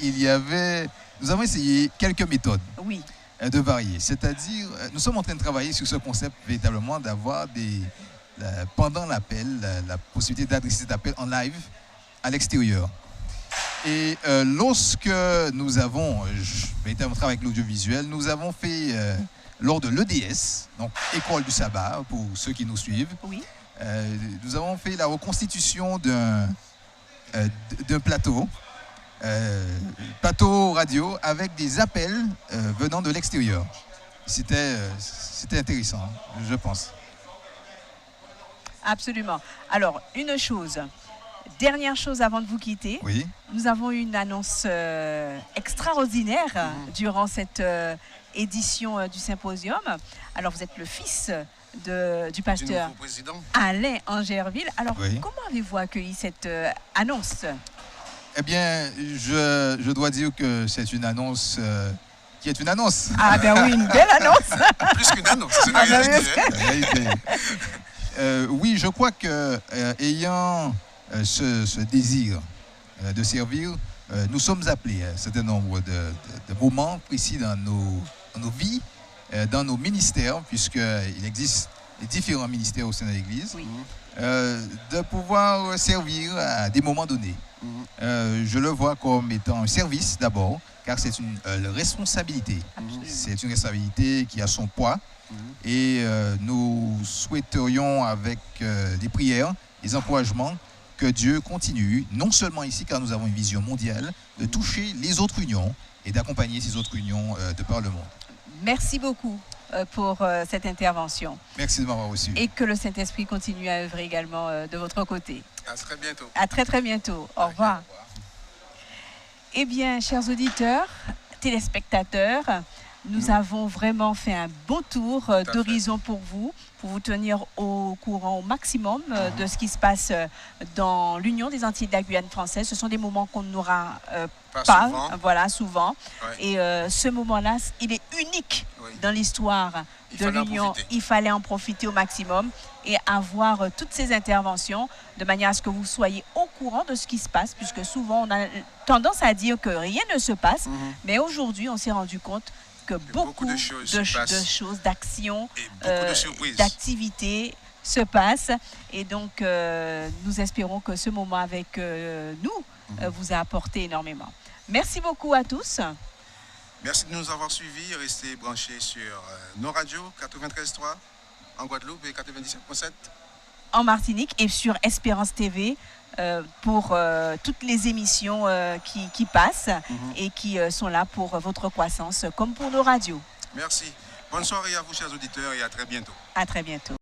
nous avons essayé quelques méthodes. Oui. De varier. C'est-à-dire, nous sommes en train de travailler sur ce concept véritablement d'avoir pendant l'appel, la possibilité d'adresser cet appel en live à l'extérieur. Et lorsque nous avons véritablement travaillé avec l'audiovisuel, nous avons fait lors de l'EDS, donc École du Sabbat, pour ceux qui nous suivent, oui. Nous avons fait la reconstitution d'un plateau radio avec des appels venant de l'extérieur. C'était intéressant, je pense. Absolument. Alors, dernière chose avant de vous quitter. Oui. Nous avons eu une annonce extraordinaire durant cette édition du symposium. Alors, vous êtes le fils du pasteur Alain Angerville. Alors, comment avez-vous accueilli cette annonce? Eh bien, je dois dire que c'est une annonce qui est une annonce. Ah ben oui, une belle annonce. Plus qu'une annonce, c'est la réalité. Oui, je crois que ayant ce désir de servir, nous sommes appelés à un certain nombre de moments précis dans nos vies, dans nos ministères, puisqu'il existe différents ministères au sein de l'Église, de pouvoir servir à des moments donnés. Je le vois comme étant un service d'abord, car c'est une responsabilité. C'est une responsabilité qui a son poids. Et nous souhaiterions, avec des prières, des encouragements, que Dieu continue, non seulement ici, car nous avons une vision mondiale, de toucher les autres unions et d'accompagner ces autres unions de par le monde. Merci beaucoup pour cette intervention. Merci de m'avoir reçu. Et que le Saint-Esprit continue à œuvrer également de votre côté. À très bientôt. À très très bientôt. Au revoir. Eh bien, chers auditeurs, téléspectateurs, nous avons vraiment fait un bon tour d'horizon pour vous tenir au courant au maximum de ce qui se passe dans l'Union des Antilles de la Guyane française. Ce sont des moments qu'on n'aura pas souvent. Ouais. Et ce moment-là, il est unique dans l'histoire de l'Union. Il fallait en profiter au maximum et avoir toutes ces interventions de manière à ce que vous soyez au courant de ce qui se passe, puisque souvent on a tendance à dire que rien ne se passe, mais aujourd'hui on s'est rendu compte que beaucoup de choses, d'actions, d'activités se passent. Et donc, nous espérons que ce moment avec nous vous a apporté énormément. Merci beaucoup à tous. Merci de nous avoir suivis. Restez branchés sur nos radios 93.3 en Guadeloupe et 97.7 en Martinique et sur Espérance TV pour toutes les émissions qui passent et qui sont là pour votre croissance comme pour nos radios. Merci. Bonne soirée à vous, chers auditeurs, et à très bientôt. À très bientôt.